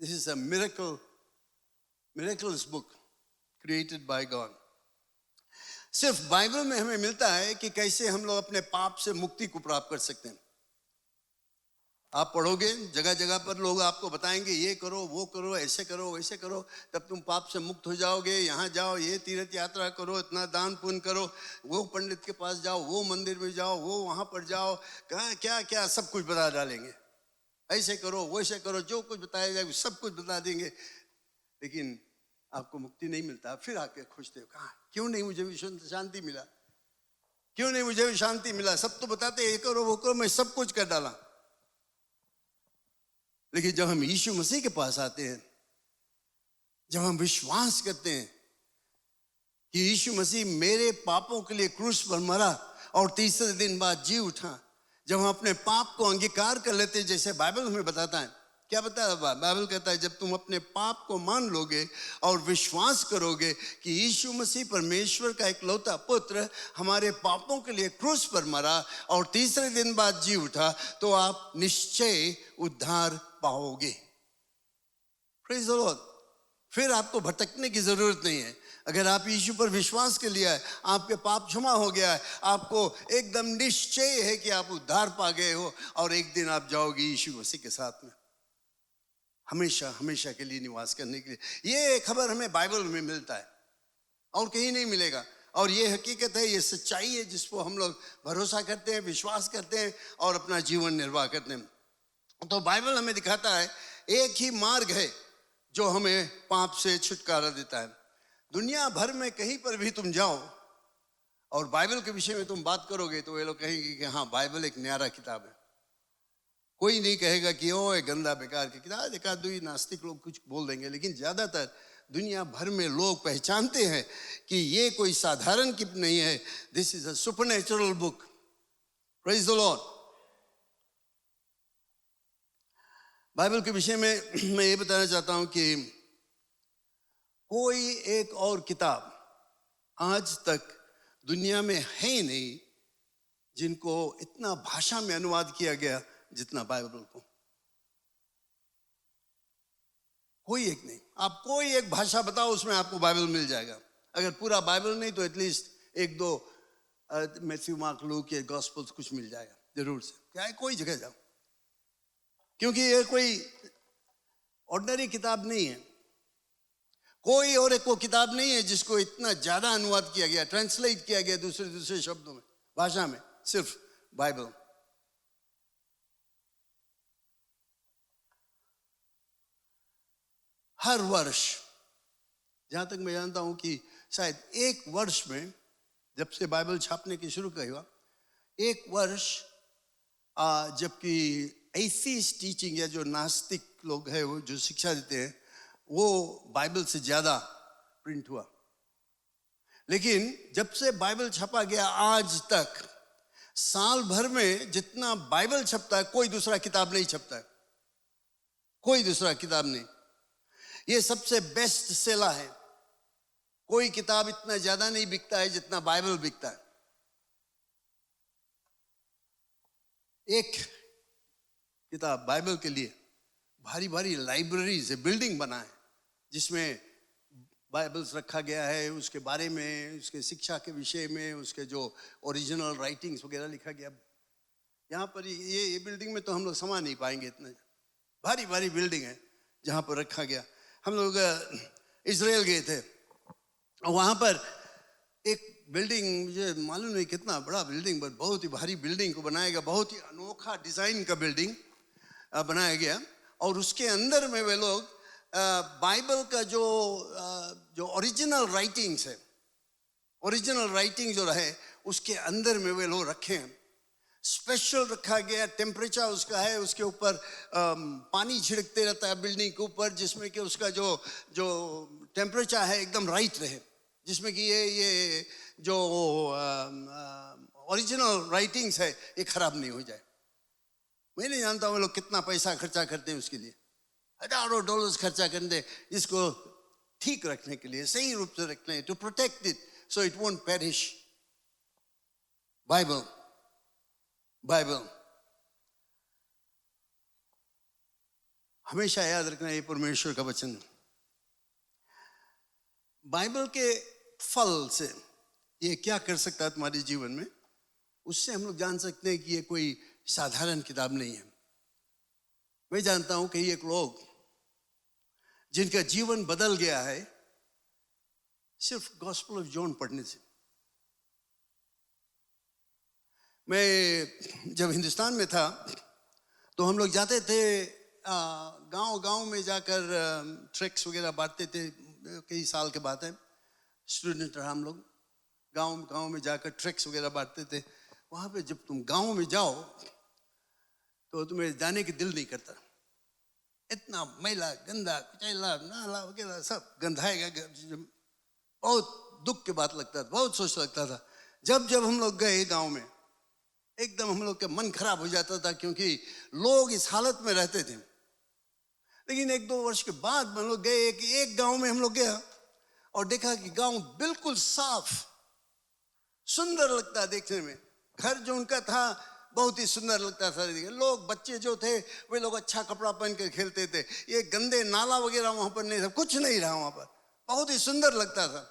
This is a miracles book created by God. सिर्फ बाइबल में हमें मिलता है कि कैसे हम लोग अपने पाप से मुक्ति को प्राप्त कर सकते हैं। आप पढ़ोगे जगह जगह पर लोग आपको बताएंगे ये करो, वो करो, ऐसे करो, वैसे करो, तब तुम पाप से मुक्त हो जाओगे। यहाँ जाओ, ये तीर्थ यात्रा करो, इतना दान पुण्य करो, वो पंडित के पास जाओ, वो मंदिर में जाओ, वो वहाँ पर जाओ, कहाँ क्या क्या सब कुछ बता डालेंगे। ऐसे करो, वैसे करो, जो कुछ बताया जाए सब कुछ बता देंगे, लेकिन आपको मुक्ति नहीं मिलता। फिर आके खोजते हो, कहाँ, क्यों नहीं मुझे भी शांति मिला, क्यों नहीं मुझे भी शांति मिला। सब तो बताते ये करो, वो करो, मैं सब कुछ कर डाला। लेकिन जब हम यीशु मसीह के पास आते हैं, जब हम विश्वास करते हैं कि यीशु मसीह मेरे पापों के लिए क्रूस पर मरा और तीसरे दिन बाद जी उठा, जब हम अपने पाप को अंगीकार कर लेते हैं, जैसे बाइबल हमें बताता है, क्या बताया बाइबल कहता है, जब तुम अपने पाप को मान लोगे और विश्वास करोगे कि यीशु मसीह परमेश्वर का इकलौता पुत्र हमारे पापों के लिए क्रूस पर मरा और तीसरे दिन बाद जी उठा, तो आप निश्चय उद्धार पाओगे। Praise the Lord. फिर आपको भटकने की जरूरत नहीं है। अगर आप यीशु पर विश्वास कर लिया है, आपके पाप क्षमा हो गया है, आपको एकदम निश्चय है कि आप उद्धार पा गए हो और एक दिन आप जाओगे यीशु मसीह के साथ में हमेशा हमेशा के लिए निवास करने के लिए। ये खबर हमें बाइबल में मिलता है और कहीं नहीं मिलेगा। और ये हकीकत है, ये सच्चाई है जिसको हम लोग भरोसा करते हैं, विश्वास करते हैं और अपना जीवन निर्वाह करते हैं। तो बाइबल हमें दिखाता है एक ही मार्ग है जो हमें पाप से छुटकारा देता है। दुनिया भर में कहीं पर भी तुम जाओ और बाइबल के विषय में तुम बात करोगे तो ये लोग कहेंगे कि हाँ, बाइबल एक न्यारा किताब है। कोई नहीं कहेगा कि ओ ये गंदा बेकार की किताब, एक आध दुई नास्तिक लोग कुछ बोल देंगे, लेकिन ज्यादातर दुनिया भर में लोग पहचानते हैं कि ये कोई साधारण किताब नहीं है, this is a supernatural book. Praise the Lord. Bible के विषय में मैं ये बताना चाहता हूं कि कोई एक और किताब आज तक दुनिया में है ही नहीं जिनको इतना भाषा में अनुवाद किया गया जितना बाइबल को। कोई एक नहीं, आप कोई एक भाषा बताओ उसमें आपको बाइबल मिल जाएगा। अगर पूरा बाइबल नहीं तो एटलीस्ट एक दो मैथ्यू मार्क लूक के गॉस्पेल्स कुछ मिल जाएगा जरूर से। क्या है, कोई जगह जाओ, क्योंकि ये कोई ऑर्डिनरी किताब नहीं है। कोई और एक वो किताब नहीं है जिसको इतना ज्यादा अनुवाद किया गया, ट्रांसलेट किया गया दूसरे दूसरे शब्दों में, भाषा में, सिर्फ बाइबल। हर वर्ष, जहां तक मैं जानता हूं कि शायद एक वर्ष में, जब से बाइबल छापने की शुरू हुआ, एक वर्ष जबकि एथीस्ट टीचिंग या जो नास्तिक लोग हैं वो जो शिक्षा देते हैं वो बाइबल से ज्यादा प्रिंट हुआ। लेकिन जब से बाइबल छपा गया आज तक साल भर में जितना बाइबल छपता है कोई दूसरा किताब नहीं छपता है, कोई दूसरा किताब नहीं। ये सबसे बेस्ट सेलर है। कोई किताब इतना ज्यादा नहीं बिकता है जितना बाइबल बिकता है। एक किताब बाइबल के लिए भारी भारी लाइब्रेरीज है, बिल्डिंग बना है जिसमें बाइबल्स रखा गया है, उसके बारे में, उसके शिक्षा के विषय में, उसके जो ओरिजिनल राइटिंग्स वगैरह लिखा गया। यहाँ पर ये बिल्डिंग में तो हम लोग समा नहीं पाएंगे, इतना भारी भारी बिल्डिंग है जहाँ पर रखा गया। हम लोग इजराइल गए थे और वहाँ पर एक बिल्डिंग, मुझे मालूम नहीं कितना बड़ा बिल्डिंग, पर बहुत ही भारी बिल्डिंग को बनाया गया, बहुत ही अनोखा डिजाइन का बिल्डिंग बनाया गया। और उसके अंदर में वे लोग बाइबल का जो ओरिजिनल राइटिंग्स है, ओरिजिनल राइटिंग जो रहे उसके अंदर में वे लोग रखे हैं। स्पेशल रखा गया, टेम्परेचर उसका है, उसके ऊपर पानी छिड़कते रहता है बिल्डिंग के ऊपर, जिसमें कि उसका जो टेम्परेचर है एकदम राइट रहे, जिसमें कि ये जो ओरिजिनल राइटिंग्स है ये खराब नहीं हो जाए। मैं नहीं जानता वो लोग कितना पैसा खर्चा करते हैं उसके लिए, हजारों डॉलर्स खर्चा करते इसको ठीक रखने के लिए, सही रूप से रखने, to protect it so it won't perish. Bible, Bible हमेशा याद रखना, ये परमेश्वर का वचन। बाइबल के फल से ये क्या कर सकता है तुम्हारे जीवन में, उससे हम लोग जान सकते हैं कि ये कोई साधारण किताब नहीं है। मैं जानता हूं कि एक लोग जिनका जीवन बदल गया है सिर्फ गॉस्पेल ऑफ जॉन पढ़ने से। मैं जब हिंदुस्तान में था तो हम लोग जाते थे गांव गांव में जाकर ट्रैक्स वगैरह बांटते थे। कई साल के बाद है, स्टूडेंट रहा हम लोग, गांव गांव में जाकर ट्रैक्स वगैरह बांटते थे। वहाँ पे जब तुम गांव में जाओ तो तुम्हें जाने की दिल नहीं करता, इतना मैला गंदा कुचैला नाला वगैरह सब गंधाएगा। बहुत दुख की बात लगता था, बहुत सोच लगता था। जब जब हम लोग गए गांव में एकदम हम लोग का मन खराब हो जाता था, क्योंकि लोग इस हालत में रहते थे। लेकिन एक दो वर्ष के बाद हम लोग गए, एक गांव में हम लोग गया और देखा कि गांव बिल्कुल साफ, सुंदर लगता देखने में। घर जो उनका था बहुत ही सुंदर लगता था। लोग, बच्चे जो थे वे लोग अच्छा कपड़ा पहन के खेलते थे। ये गंदे नाला वगैरह वहां पर नहीं था, कुछ नहीं रहा वहां पर, बहुत ही सुंदर लगता था।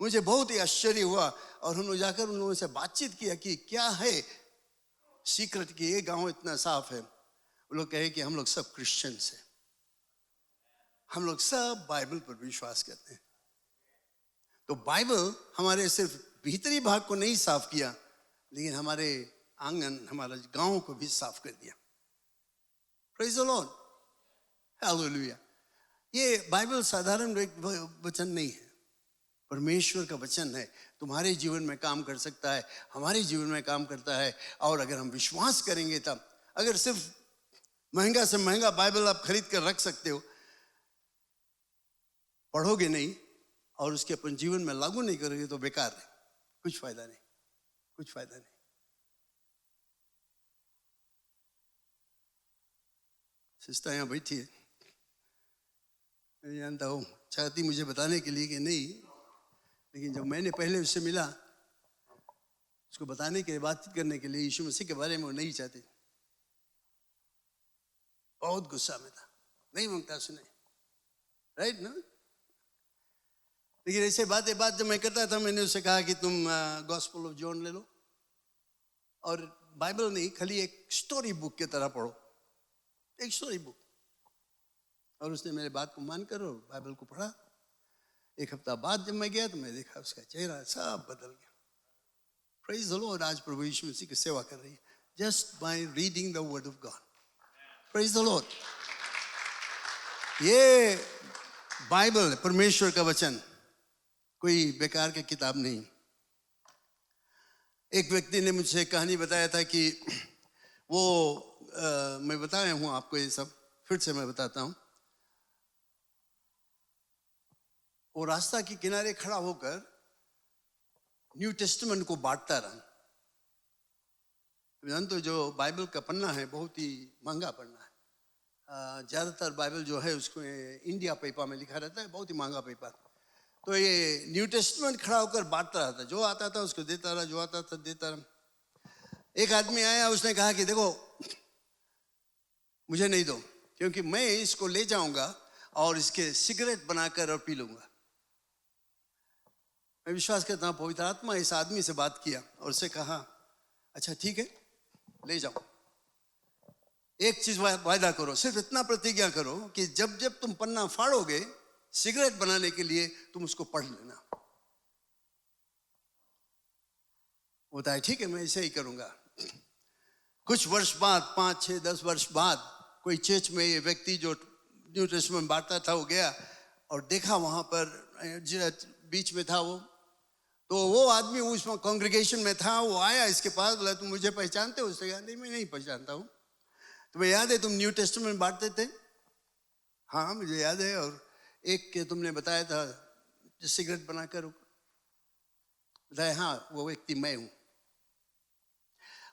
मुझे बहुत ही आश्चर्य हुआ और हम लोग जाकर उन लोगों से बातचीत किया कि क्या है सीक्रेट कि ये गांव इतना साफ है। वो लोग कहे कि हम लोग सब क्रिश्चियंस हैं, हम लोग सब बाइबल पर विश्वास करते हैं। तो बाइबल हमारे सिर्फ भीतरी भाग को नहीं साफ किया, लेकिन हमारे आंगन, हमारा गांव को भी साफ कर दिया। Praise the Lord, hallelujah. ये बाइबल साधारण वचन नहीं है, परमेश्वर का वचन है। तुम्हारे जीवन में काम कर सकता है, हमारे जीवन में काम करता है। और अगर हम विश्वास करेंगे तब, अगर सिर्फ महंगा से महंगा बाइबल आप खरीद कर रख सकते हो, पढ़ोगे नहीं और उसके अपन जीवन में लागू नहीं करोगे तो बेकार है, कुछ फायदा नहीं, कुछ फायदा नहीं। सिस्टर यहाँ बैठी है, मैं जानता हूँ चाहती मुझे बताने के लिए कि नहीं, लेकिन जब मैंने पहले उससे मिला, उसको बताने के लिए, बातचीत करने के लिए यीशु मसीह के बारे में वो नहीं चाहती, बहुत गुस्सा में था, नहीं मांगता सुने, राइट ना। लेकिन ऐसे बात जब मैं करता था, मैंने उससे कहा कि तुम गॉस्पेल ऑफ जॉन ले लो और बाइबल नहीं, खाली एक स्टोरी बुक की तरह पढ़ो, एक स्टोरी बुक। और उसने मेरे बात को मानकर और बाइबल को पढ़ा। एक हफ्ता बाद जब मैं गया तो मैं देखा उसका चेहरा सब बदल गया। Praise the Lord. आज प्रभु यीशु मसीह की सेवा कर रही है just by reading the word of God. Praise the Lord. ये बाइबल परमेश्वर का वचन, कोई बेकार की किताब नहीं। एक व्यक्ति ने मुझसे कहानी बताया था कि वो मैं बताया हूँ आपको ये सब, फिर से मैं बताता हूँ। वो रास्ता के किनारे खड़ा होकर न्यू टेस्टमेंट को बांटता रहा। जानते हो जो बाइबल का पन्ना है बहुत ही महंगा पन्ना है। ज़्यादातर बाइबल जो है उसको इंडिया पेपर में लिखा रहता है, बहुत ही महंगा पेपर। तो ये न्यू टेस्टमेंट खड़ा होकर बांटता रहा था, जो आता था उसको देता रहा, जो आता था देता रहा। एक आदमी आया, उसने कहा कि देखो मुझे नहीं दो, क्योंकि मैं इसको ले जाऊंगा और इसके सिगरेट बनाकर और पी लूंगा। मैं विश्वास करता हूँ पवित्र आत्मा इस आदमी से बात किया और उससे कहा अच्छा ठीक है ले जाओ, एक चीज वायदा करो, सिर्फ इतना प्रतिज्ञा करो कि जब जब तुम पन्ना फाड़ोगे सिगरेट बनाने के लिए तुम उसको पढ़ लेना। होता है ठीक है मैं ऐसे ही करूंगा। कुछ वर्ष बाद, 5, 6, 10 वर्ष बाद कोई चर्च में ये व्यक्ति जो न्यू टेस्टमेंट बांटता था वो गया और देखा वहां पर बीच में था वो, तो वो आदमी उसमें कांग्रेगेशन में था। वो आया इसके पास, बोला तुम मुझे पहचानते हो? उसने कहा नहीं मैं नहीं पहचानता हूँ। तुम्हें याद है तुम न्यू टेस्टमेंट बांटते थे? हाँ मुझे याद है। और एक के तुमने बताया था जो सिगरेट बनाकर, बताया हाँ वो व्यक्ति मैं हूँ।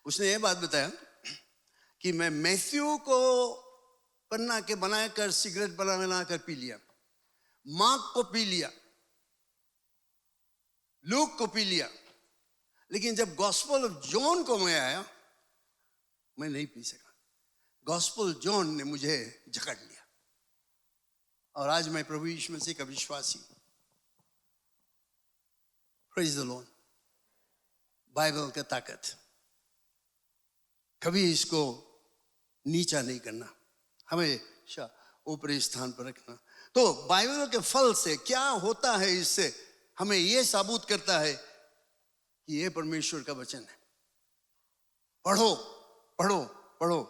उसने ये बात बताया कि मैं मैथ्यू को पन्ना के बनाकर सिगरेट बनाकर पी लिया, मार्क को पी लिया, लूक को पी लिया, लेकिन जब गॉस्पेल ऑफ जॉन को मैं आया मैं नहीं पी सका। गॉस्पेल जॉन ने मुझे जकड़ लिया और आज मैं प्रभु यीशु मसीह का विश्वासी। Praise the Lord. बाइबल का ताकत, कभी इसको नीचा नहीं करना, हमेशा ऊपरी स्थान पर रखना। तो बाइबल के फल से क्या होता है, इससे हमें यह साबुत करता है कि यह परमेश्वर का वचन है। पढ़ो पढ़ो पढ़ो।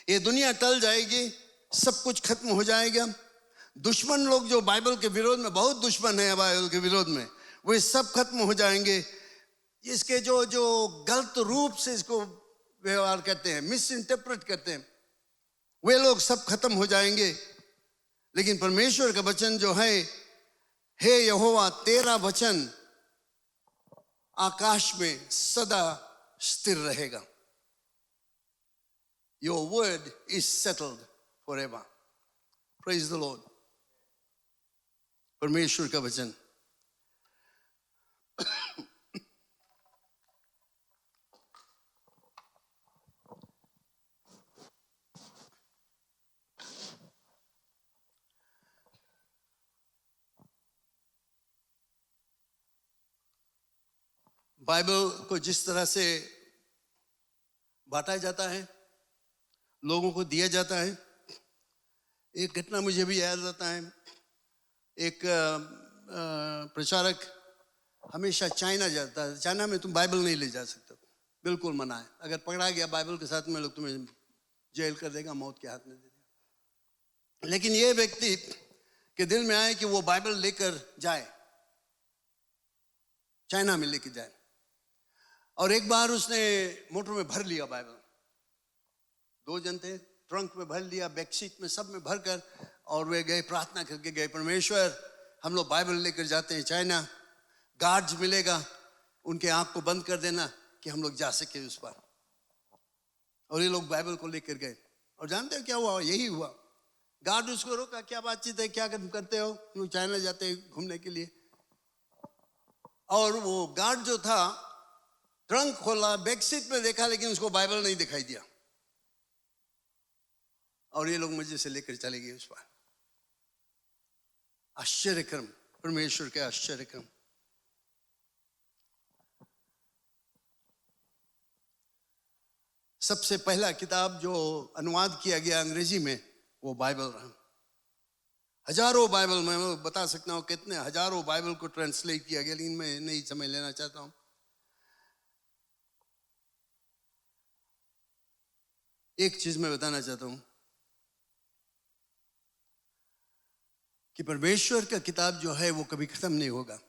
ये दुनिया टल जाएगी, सब कुछ खत्म हो जाएगा। दुश्मन लोग जो बाइबल के विरोध में, बहुत दुश्मन है बाइबल के विरोध में, वे सब खत्म हो जाएंगे। इसके जो गलत रूप से इसको व्यवहार करते हैं, मिस इंटरप्रेट करते हैं, वे लोग सब खत्म हो जाएंगे। लेकिन परमेश्वर का वचन जो है, हे यहोवा तेरा वचन आकाश में सदा स्थिर रहेगा। Your word is settled forever. Praise the Lord. परमेश्वर का वचन। बाइबल को जिस तरह से बांटा जाता है, लोगों को दिया जाता है, एक घटना मुझे भी याद आता है। एक प्रचारक हमेशा चाइना जाता है। चाइना में तुम बाइबल नहीं ले जा सकते, बिल्कुल मना है। अगर पकड़ा गया बाइबल के साथ में, लोग तुम्हें जेल कर देगा, मौत के हाथ में दे देगा। लेकिन ये व्यक्ति के दिल में आए कि वो बाइबल लेकर जाए, चाइना में लेकर जाए। और एक बार उसने मोटर में भर लिया बाइबल, 2 जन थे, ट्रंक में भर लिया, बैक सीट में, सब में भर कर, और वे गए, प्रार्थना करके गए, परमेश्वर हम लोग बाइबल लेकर जाते हैं चाइना, गार्ड्स मिलेगा, उनके आंख को बंद कर देना कि हम लोग जा सके उस पर। और ये लोग बाइबल को लेकर गए, और जानते हो क्या हुआ? यही हुआ। गार्ड उसको रोका, क्या बातचीत है, क्या करते हो? लोग चाइना जाते हैं घूमने के लिए। और वो गार्ड जो था, ट्रंक खोला, बैक सीट में देखा, लेकिन उसको बाइबल नहीं दिखाई दिया, और ये लोग मजे से लेकर चले गए उस पर। आश्चर्यक्रम, परमेश्वर के आश्चर्यक्रम। सबसे पहला किताब जो अनुवाद किया गया अंग्रेजी में, वो बाइबल रहा। हजारों बाइबल, मैं बता सकता हूं कितने हजारों बाइबल को ट्रांसलेट किया गया, लेकिन मैं नहीं समय लेना चाहता हूं। एक चीज मैं बताना चाहता हूं कि परमेश्वर का किताब जो है वो कभी खत्म नहीं होगा।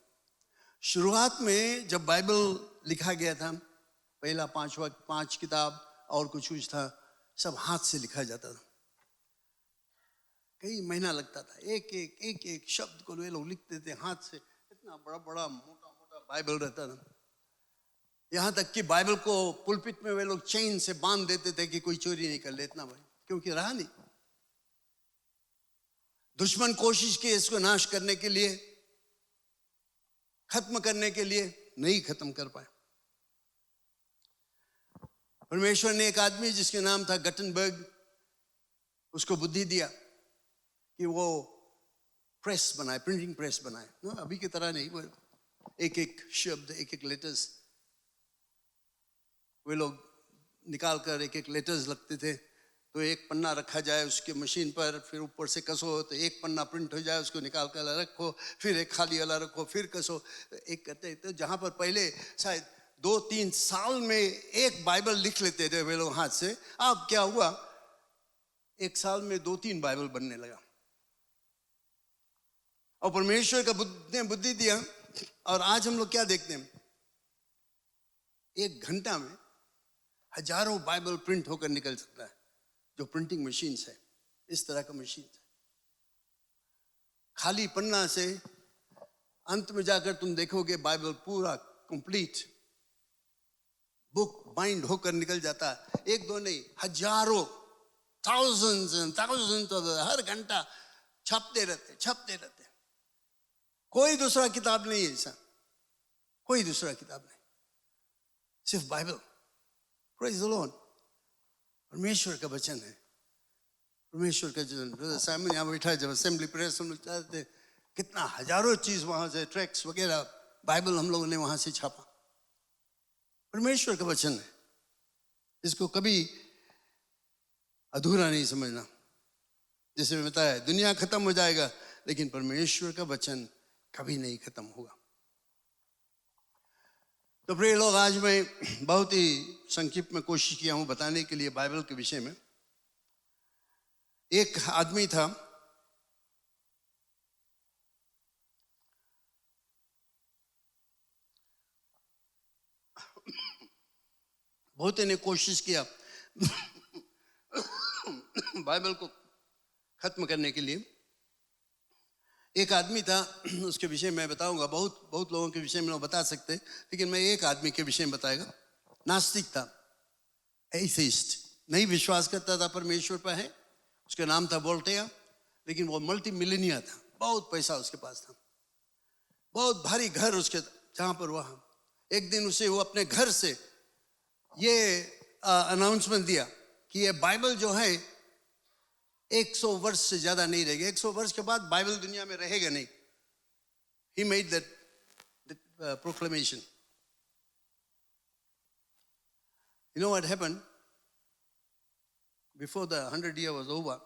शुरुआत में जब बाइबल लिखा गया था, पहला 5 किताब और कुछ था, सब हाथ से लिखा जाता था, कई महीना लगता था, एक शब्द को वे लोग लिखते थे हाथ से। इतना बड़ा बड़ा मोटा मोटा बाइबल रहता था, यहाँ तक कि बाइबल को पुलपिट में वे लोग चेन से बांध देते थे कि कोई चोरी नहीं कर ले, इतना भाई, क्योंकि रहा नहीं। दुश्मन कोशिश की इसको नाश करने के लिए, खत्म करने के लिए, नहीं खत्म कर पाए। परमेश्वर ने एक आदमी जिसके नाम था गटनबर्ग, उसको बुद्धि दिया कि वो प्रेस बनाए, प्रिंटिंग प्रेस बनाए। अभी की तरह नहीं, वो एक शब्द, एक लेटर्स वे लोग निकाल कर एक लेटर्स लगते थे, तो एक पन्ना रखा जाए उसके मशीन पर, फिर ऊपर से कसो तो एक पन्ना प्रिंट हो जाए, उसको निकाल कर रखो, फिर एक खाली वाला रखो, फिर कसो, एक करते। तो जहाँ पर पहले शायद 2-3 साल में एक बाइबल लिख लेते थे वे लोग हाथ से, अब क्या हुआ, 1 साल में 2-3 बाइबल बनने लगा। और परमेश्वर का बुद्धि दिया, और आज हम लोग क्या देखते हैं, 1 घंटा में हजारों बाइबल प्रिंट होकर निकल सकता है, जो प्रिंटिंग मशीन है, इस तरह का मशीन है। खाली पन्ना से अंत में जाकर तुम देखोगे बाइबल पूरा कंप्लीट बुक बाइंड होकर निकल जाता है। 1-2 नहीं, हजारों, thousands हर घंटा छपते रहते। कोई दूसरा किताब नहीं है ऐसा, कोई दूसरा किताब नहीं, सिर्फ बाइबल। Praise the Lord. परमेश्वर का वचन है, परमेश्वर का वचन। ब्रदर साइमन यहाँ बैठा है, जब असेंबली प्रेस हम लोग चाहते, कितना हजारों चीज वहां से, ट्रैक्स वगैरह, बाइबल हम लोगों ने वहां से छापा। परमेश्वर का वचन है, इसको कभी अधूरा नहीं समझना। जैसे मैं बताया, दुनिया खत्म हो जाएगा, लेकिन परमेश्वर का वचन कभी नहीं खत्म होगा। तो प्रिय लोग, आज मैं बहुत ही संक्षिप्त में कोशिश किया हूं बताने के लिए बाइबल के विषय में। एक आदमी था, बहुत ने कोशिश किया बाइबल को खत्म करने के लिए। एक आदमी था, उसके विषय में बताऊंगा, बहुत लोगों के विषय में लोग बता सकते, लेकिन मैं एक आदमी के विषय में बताएगा। नास्तिक था, एथिस्ट, नहीं विश्वास करता था परमेश्वर पर है। उसका नाम था वोल्टेयर, लेकिन वो मल्टी मिलियनियर था, बहुत पैसा उसके पास था, बहुत भारी घर उसके, जहां पर वहां एक दिन उसे वो अपने घर से ये अनाउंसमेंट दिया कि ये बाइबल जो है 100 वर्ष से ज्यादा नहीं रहेगी, 100 वर्ष के बाद बाइबल दुनिया में रहेगा नहीं। He made that proclamation. You know what happened? Before the 100 year was over,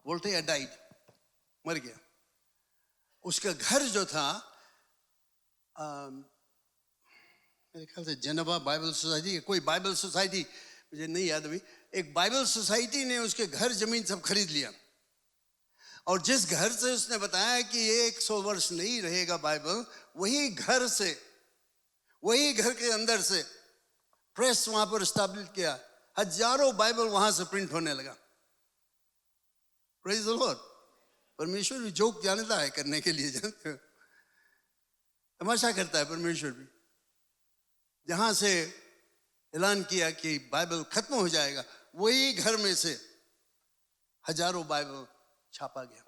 Voltaire died, मर गया। उसका घर जो था, मेरे ख्याल से जेनेवा बाइबल सोसाइटी, कोई बाइबल सोसाइटी, मुझे नहीं याद अभी, एक बाइबल सोसाइटी ने उसके घर जमीन सब खरीद लिया। और जिस घर से उसने बताया कि ये 100 वर्ष नहीं रहेगा बाइबल, वही घर से, वही घर के अंदर से प्रेस वहां पर स्टैब्लिश किया, हजारों बाइबल वहां से प्रिंट होने लगा। Praise the Lord. परमेश्वर भी जोक जानता है करने के लिए, जानते हो, तमाशा करता है परमेश्वर भी। जहां से ऐलान किया कि बाइबल खत्म हो जाएगा, वही घर में से हजारों बाइबल छापा गया।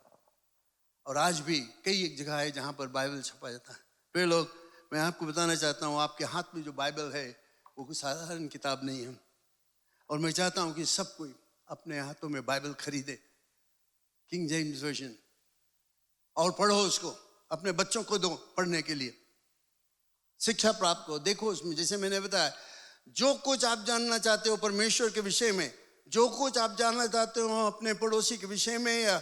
और आज भी कई एक जगह है जहां पर बाइबल छपा जाता है। प्रिय लोग, मैं आपको बताना चाहता हूं, आपके हाथ में जो बाइबल है वो कोई साधारण किताब नहीं है। और मैं चाहता हूं कि सब कोई अपने हाथों में बाइबल खरीदे, किंग जेम्स वर्जन, और पढ़ो उसको, अपने बच्चों को दो पढ़ने के लिए, शिक्षा प्राप्त करो। देखो उसमें, जैसे मैंने बताया, जो कुछ आप जानना चाहते हो परमेश्वर के विषय में, जो कुछ आप जानना चाहते हो अपने पड़ोसी के विषय में या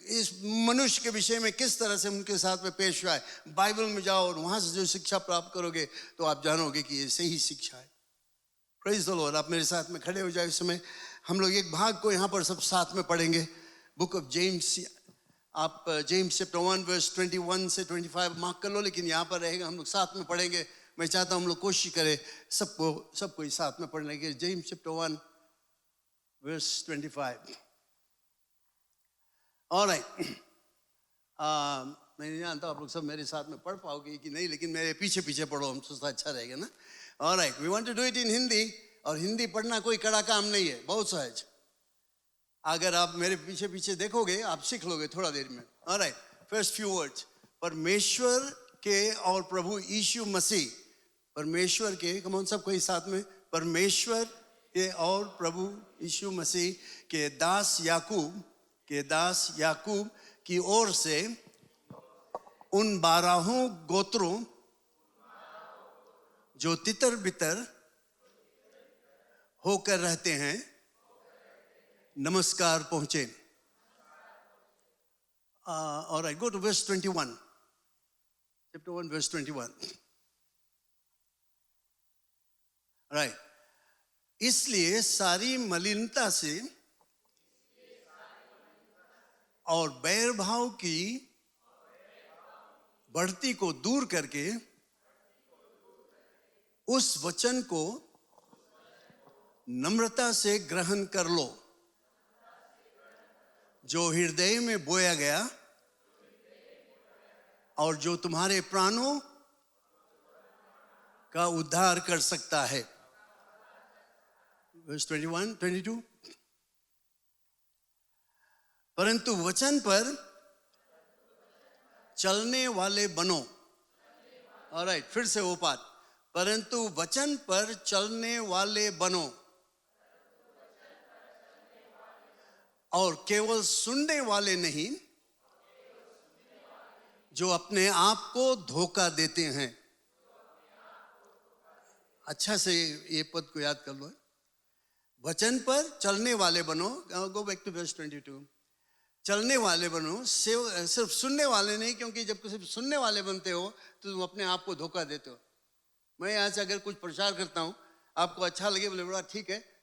इस मनुष्य के विषय में, किस तरह से उनके साथ में पेश हुआ है, बाइबल में जाओ और वहां से जो शिक्षा प्राप्त करोगे तो आप जानोगे कि ये सही शिक्षा है। Praise the Lord. आप मेरे साथ में खड़े हो जाए। इस समय हम लोग एक भाग को यहाँ पर सब साथ में पढ़ेंगे, बुक ऑफ जेम्स। आप जेम्स चैप्टर 1 वर्स 21 से 25 मार्क कर लो, लेकिन यहाँ पर रहेगा, हम लोग साथ में पढ़ेंगे। मैं चाहता हूँ हम लोग कोशिश करें सबको साथ में पढ़ने के। James chapter 1 verse 25। ऑलराइट, मैं नहीं जानता आप लोग सब मेरे साथ में पढ़ पाओगे कि नहीं, लेकिन मेरे पीछे पीछे पढ़ो, हम सोचता अच्छा रहेगा ना। Alright, we want to do it in Hindi. और हिंदी पढ़ना कोई कड़ा काम नहीं है, बहुत सहज। अगर आप मेरे पीछे पीछे देखोगे आप सीख लोगे थोड़ा देर में। Alright, first few words. परमेश्वर के और प्रभु यीशु मसीह, परमेश्वर के, कम ऑन सब कोई साथ में, परमेश्वर के और प्रभु यीशु मसीह के दास याकूब की ओर से उन 12 गोत्रों जो तितर बितर होकर रहते हैं नमस्कार पहुंचे। Alright, go to verse 21, chapter 1 verse 21। Right, इसलिए सारी मलिनता से और बैर भाव की बढ़ती को दूर करके उस वचन को नम्रता से ग्रहण कर लो जो हृदय में बोया गया और जो तुम्हारे प्राणों का उद्धार कर सकता है। वर्स 21, 22। परंतु वचन पर चलने वाले बनो। ऑलराइट, फिर से वो बात, परंतु वचन पर चलने वाले बनो और केवल सुनने वाले नहीं जो अपने आप को धोखा देते हैं। अच्छा से ये पद को याद कर लो, वचन पर चलने वाले बनो। Go back to verse 22। चलने वाले बनो, सिर्फ सुनने वाले नहीं, क्योंकि जब सिर्फ सुनने वाले बनते हो तो तुम अपने आप को धोखा देते हो। मैं यहाँ से अगर कुछ प्रचार करता हूँ, आपको अच्छा लगे, बोले बड़ा ठीक है,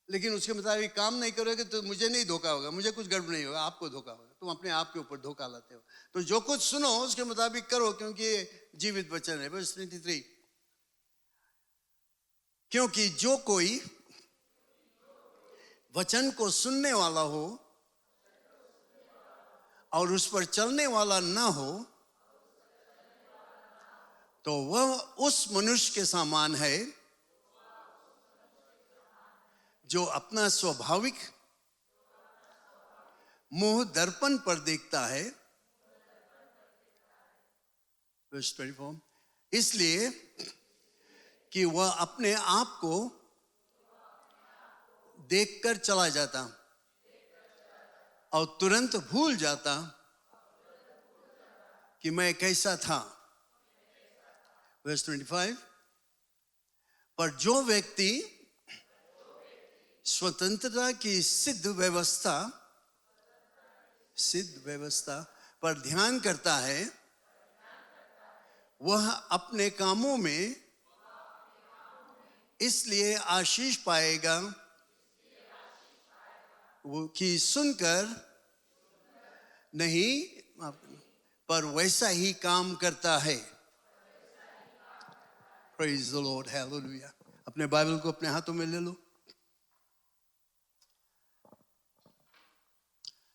लेकिन उसके मुताबिक काम नहीं करोगे तो मुझे नहीं धोखा होगा, मुझे कुछ गड़बड़ नहीं होगा, आपको धोखा होगा। तुम अपने आप के ऊपर धोखा लाते हो। तो जो कुछ सुनो उसके मुताबिक करो, क्योंकि ये जीवित वचन है। वर्स 23। क्योंकि जो कोई वचन को सुनने वाला हो और उस पर चलने वाला ना हो तो वह उस मनुष्य के समान है जो अपना स्वाभाविक मुंह दर्पण पर देखता है। वर्स 24। इसलिए कि वह अपने आप को देखकर चला जाता और तुरंत भूल जाता कि मैं कैसा था। वर्स 25। पर जो व्यक्ति स्वतंत्रता की सिद्ध व्यवस्था पर ध्यान करता है, वह अपने कामों में इसलिए आशीष पाएगा वो कि सुनकर नहीं पर वैसा ही काम करता है। Praise the Lord, hallelujah. अपने बाइबल को अपने हाथों में ले लो।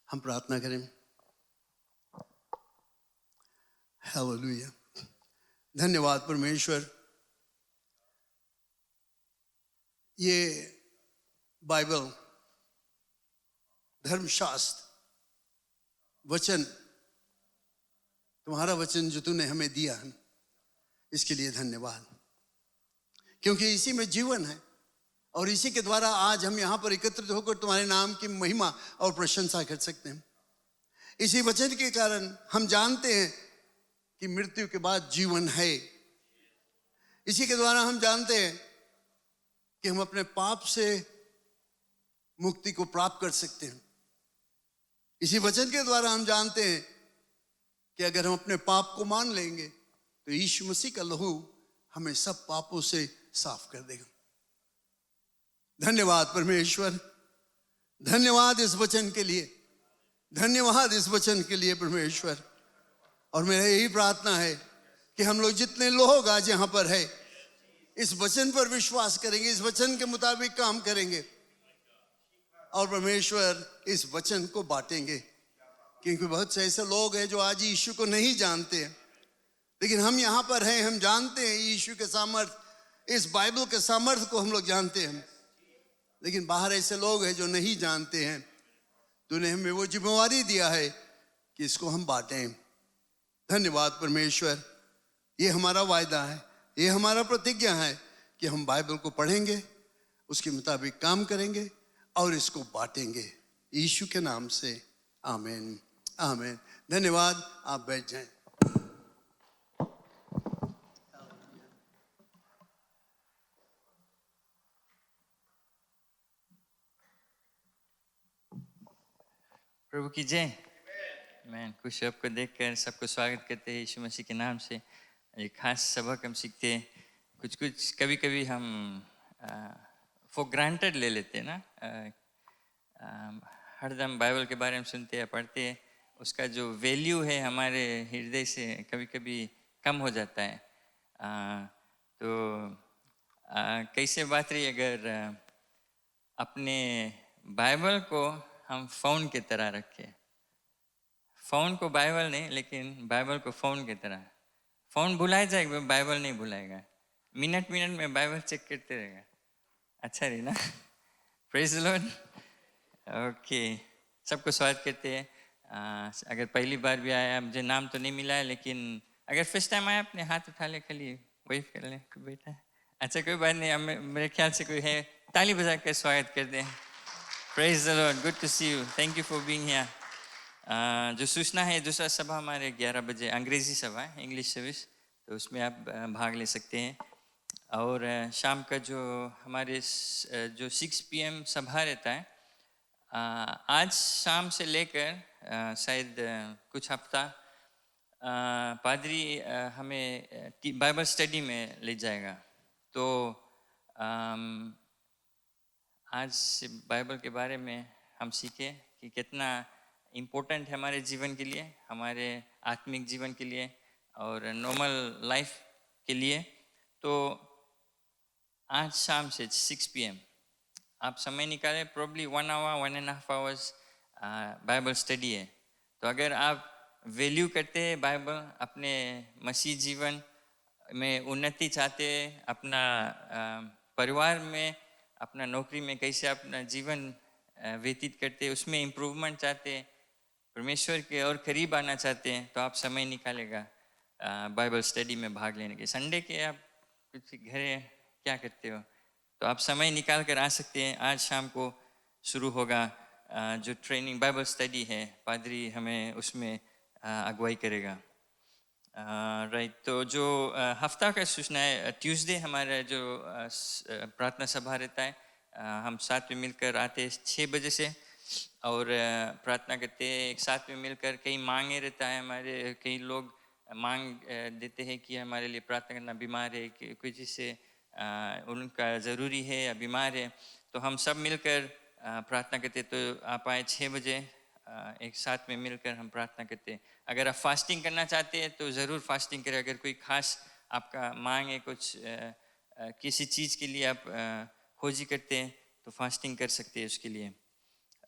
हम प्रार्थना करें। हालेलुया। धन्यवाद परमेश्वर, ये बाइबल, धर्मशास्त्र, वचन, तुम्हारा वचन जो तूने हमें दिया है, इसके लिए धन्यवाद, क्योंकि इसी में जीवन है और इसी के द्वारा आज हम यहाँ पर एकत्रित होकर तुम्हारे नाम की महिमा और प्रशंसा कर सकते हैं। इसी वचन के कारण हम जानते हैं कि मृत्यु के बाद जीवन है। इसी के द्वारा हम जानते हैं कि हम अपने पाप से मुक्ति को प्राप्त कर सकते हैं। इसी वचन के द्वारा हम जानते हैं कि अगर हम अपने पाप को मान लेंगे तो यीशु मसीह का लहू हमें सब पापों से साफ कर देगा। धन्यवाद परमेश्वर, धन्यवाद इस वचन के लिए, धन्यवाद इस वचन के लिए परमेश्वर। और मेरा यही प्रार्थना है कि हम लोग जितने लोग आज यहाँ पर है, इस वचन पर विश्वास करेंगे, इस वचन के मुताबिक काम करेंगे और परमेश्वर इस वचन को बांटेंगे। क्योंकि बहुत से ऐसे लोग हैं जो आज यीशु को नहीं जानते हैं, लेकिन हम यहाँ पर हैं, हम जानते हैं यीशु के सामर्थ, इस बाइबल के सामर्थ्य को हम लोग जानते हैं। लेकिन बाहर ऐसे लोग हैं जो नहीं जानते हैं। तूने हमें वो जिम्मेवारी दिया है कि इसको हम बांटें। धन्यवाद परमेश्वर, ये हमारा वायदा है, ये हमारा प्रतिज्ञा है कि हम बाइबल को पढ़ेंगे, उसके मुताबिक काम करेंगे और इसको बांटेंगे। यीशु के नाम से आमीन, आमीन। धन्यवाद, आप बैठ जाएं। प्रभु की जय। मैं खुश आपको देखकर सबको स्वागत करते हैं यीशु मसीह के नाम से। एक खास सबक हम सीखते हैं। कुछ कभी कभी हम फॉर ग्रांटेड ले लेते हैं ना। हरदम बाइबल के बारे में सुनते हैं, पढ़ते हैं, उसका जो वैल्यू है हमारे हृदय से कभी कभी कम हो जाता है। तो कैसे बात रही, अगर अपने बाइबल को हम फ़ोन की तरह रखें। फ़ोन को बाइबल नहीं, लेकिन बाइबल को फ़ोन की तरह। फ़ोन भुलाया जाएगा, बाइबल नहीं भुलाएगा। मिनट मिनट में बाइबल चेक करते रहेगा। अच्छा रही ना। Praise the Lord. ओके, सबको स्वागत करते हैं। अगर पहली बार भी आया, मुझे नाम तो नहीं मिला है, लेकिन अगर फर्स्ट टाइम आया अपने हाथ उठा ले, खाली वेव कर ले बेटा। अच्छा कोई बात नहीं, मेरे ख्याल से कोई है, ताली बजा कर स्वागत कर दें। Praise the Lord, good to see you. Thank you for being here. जो सूचना है, दूसरा सभा हमारे 11 बजे, अंग्रेजी सभा है, इंग्लिश सर्विस, तो उसमें आप भाग ले सकते हैं। और शाम का जो हमारे जो 6 PM सभा रहता है, आज शाम से लेकर शायद कुछ हफ्ता पादरी हमें बाइबल स्टडी में ले जाएगा। तो आज बाइबल के बारे में हम सीखें कि कितना इम्पोर्टेंट है हमारे जीवन के लिए, हमारे आत्मिक जीवन के लिए और नॉर्मल लाइफ के लिए। तो आज शाम से 6 PM आप समय निकालें, probably 1 hour 1.5 hours Bible study है। तो अगर आप वैल्यू करते हैं बाइबल, अपने मसीह जीवन में उन्नति चाहते हैं, अपना परिवार में, अपना नौकरी में कैसे अपना जीवन व्यतीत करते हैं, उसमें इम्प्रूवमेंट चाहते हैं, परमेश्वर के और करीब आना चाहते हैं, तो आप समय निकालेगा बाइबल स्टडी में भाग लेने के। संडे के आप कुछ घर क्या करते हो, तो आप समय निकाल कर आ सकते हैं। आज शाम को शुरू होगा जो ट्रेनिंग बाइबल स्टडी है, पादरी हमें उसमें अगुवाई करेगा। राइट, तो जो हफ्ता का सूचना है, ट्यूसडे हमारा जो प्रार्थना सभा रहता है, हम साथ में मिलकर आते हैं 6 बजे से और प्रार्थना करते हैं एक साथ में मिलकर। कई मांगे रहता है हमारे, कई लोग मांग देते हैं कि हमारे लिए प्रार्थना करना, बीमार है कि कोई चीज़ से उनका ज़रूरी है या बीमार है, तो हम सब मिलकर प्रार्थना करते। तो आप आए 6 बजे, एक साथ में मिलकर हम प्रार्थना करते हैं। अगर आप फास्टिंग करना चाहते हैं तो ज़रूर फास्टिंग करें। अगर कोई खास आपका मांग है, कुछ किसी चीज़ के लिए आप खोजी करते हैं, तो फास्टिंग कर सकते हैं उसके लिए।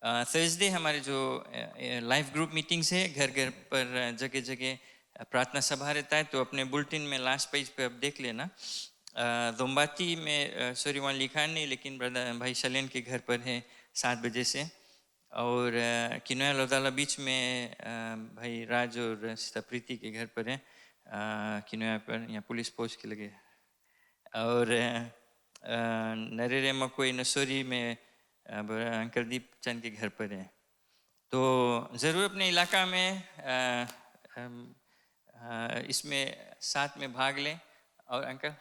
थर्सडे हमारे जो लाइफ ग्रुप मीटिंग्स है, घर घर पर जगह जगह प्रार्थना सभा रहता है, तो अपने बुलेटिन में लास्ट पेज पे आप देख लेना। दोम्बाती में सॉरी वहाँ लिखा नहीं, लेकिन ब्रदर भाई शलेन के घर पर है 7 बजे से। और किनोया लोदाला बीच में भाई राज और सीता प्रीति के घर पर है किनोया पर, यहाँ पुलिस पोस्ट के लगे। और नरेरे मकोई नसोरी में अंकल दीप चंद के घर पर है। तो ज़रूर अपने इलाका में इसमें साथ में भाग लें। और अंकल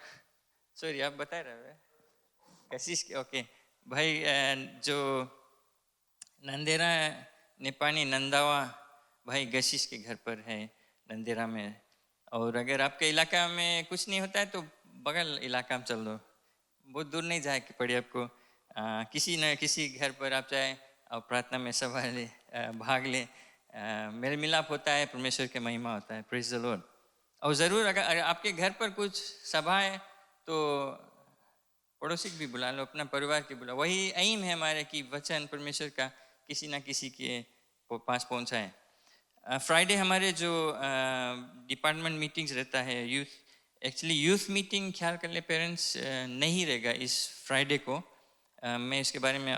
सॉरी आप बता रहे हैं कशिश के, ओके भाई जो नंदेरा नेपानी नंदावा भाई गशीश के घर पर है नंदेरा में। और अगर आपके इलाका में कुछ नहीं होता है तो बगल इलाका में चल दो, बहुत दूर नहीं जाए कि पड़े आपको। किसी न किसी घर पर आप जाए और प्रार्थना में सभा ले भाग ले, मेल मिलाप होता है, परमेश्वर के महिमा होता है। Praise the Lord. और ज़रूर अगर आपके घर पर कुछ सभा है तो पड़ोसी भी बुला लो, अपना परिवार के बुला। वही एम है हमारे कि वचन परमेश्वर का किसी ना किसी के पास पहुंचाए। फ्राइडे हमारे जो डिपार्टमेंट मीटिंग्स रहता है, एक्चुअली यूथ मीटिंग ख्याल कर ले पेरेंट्स नहीं रहेगा इस फ्राइडे को। मैं इसके बारे में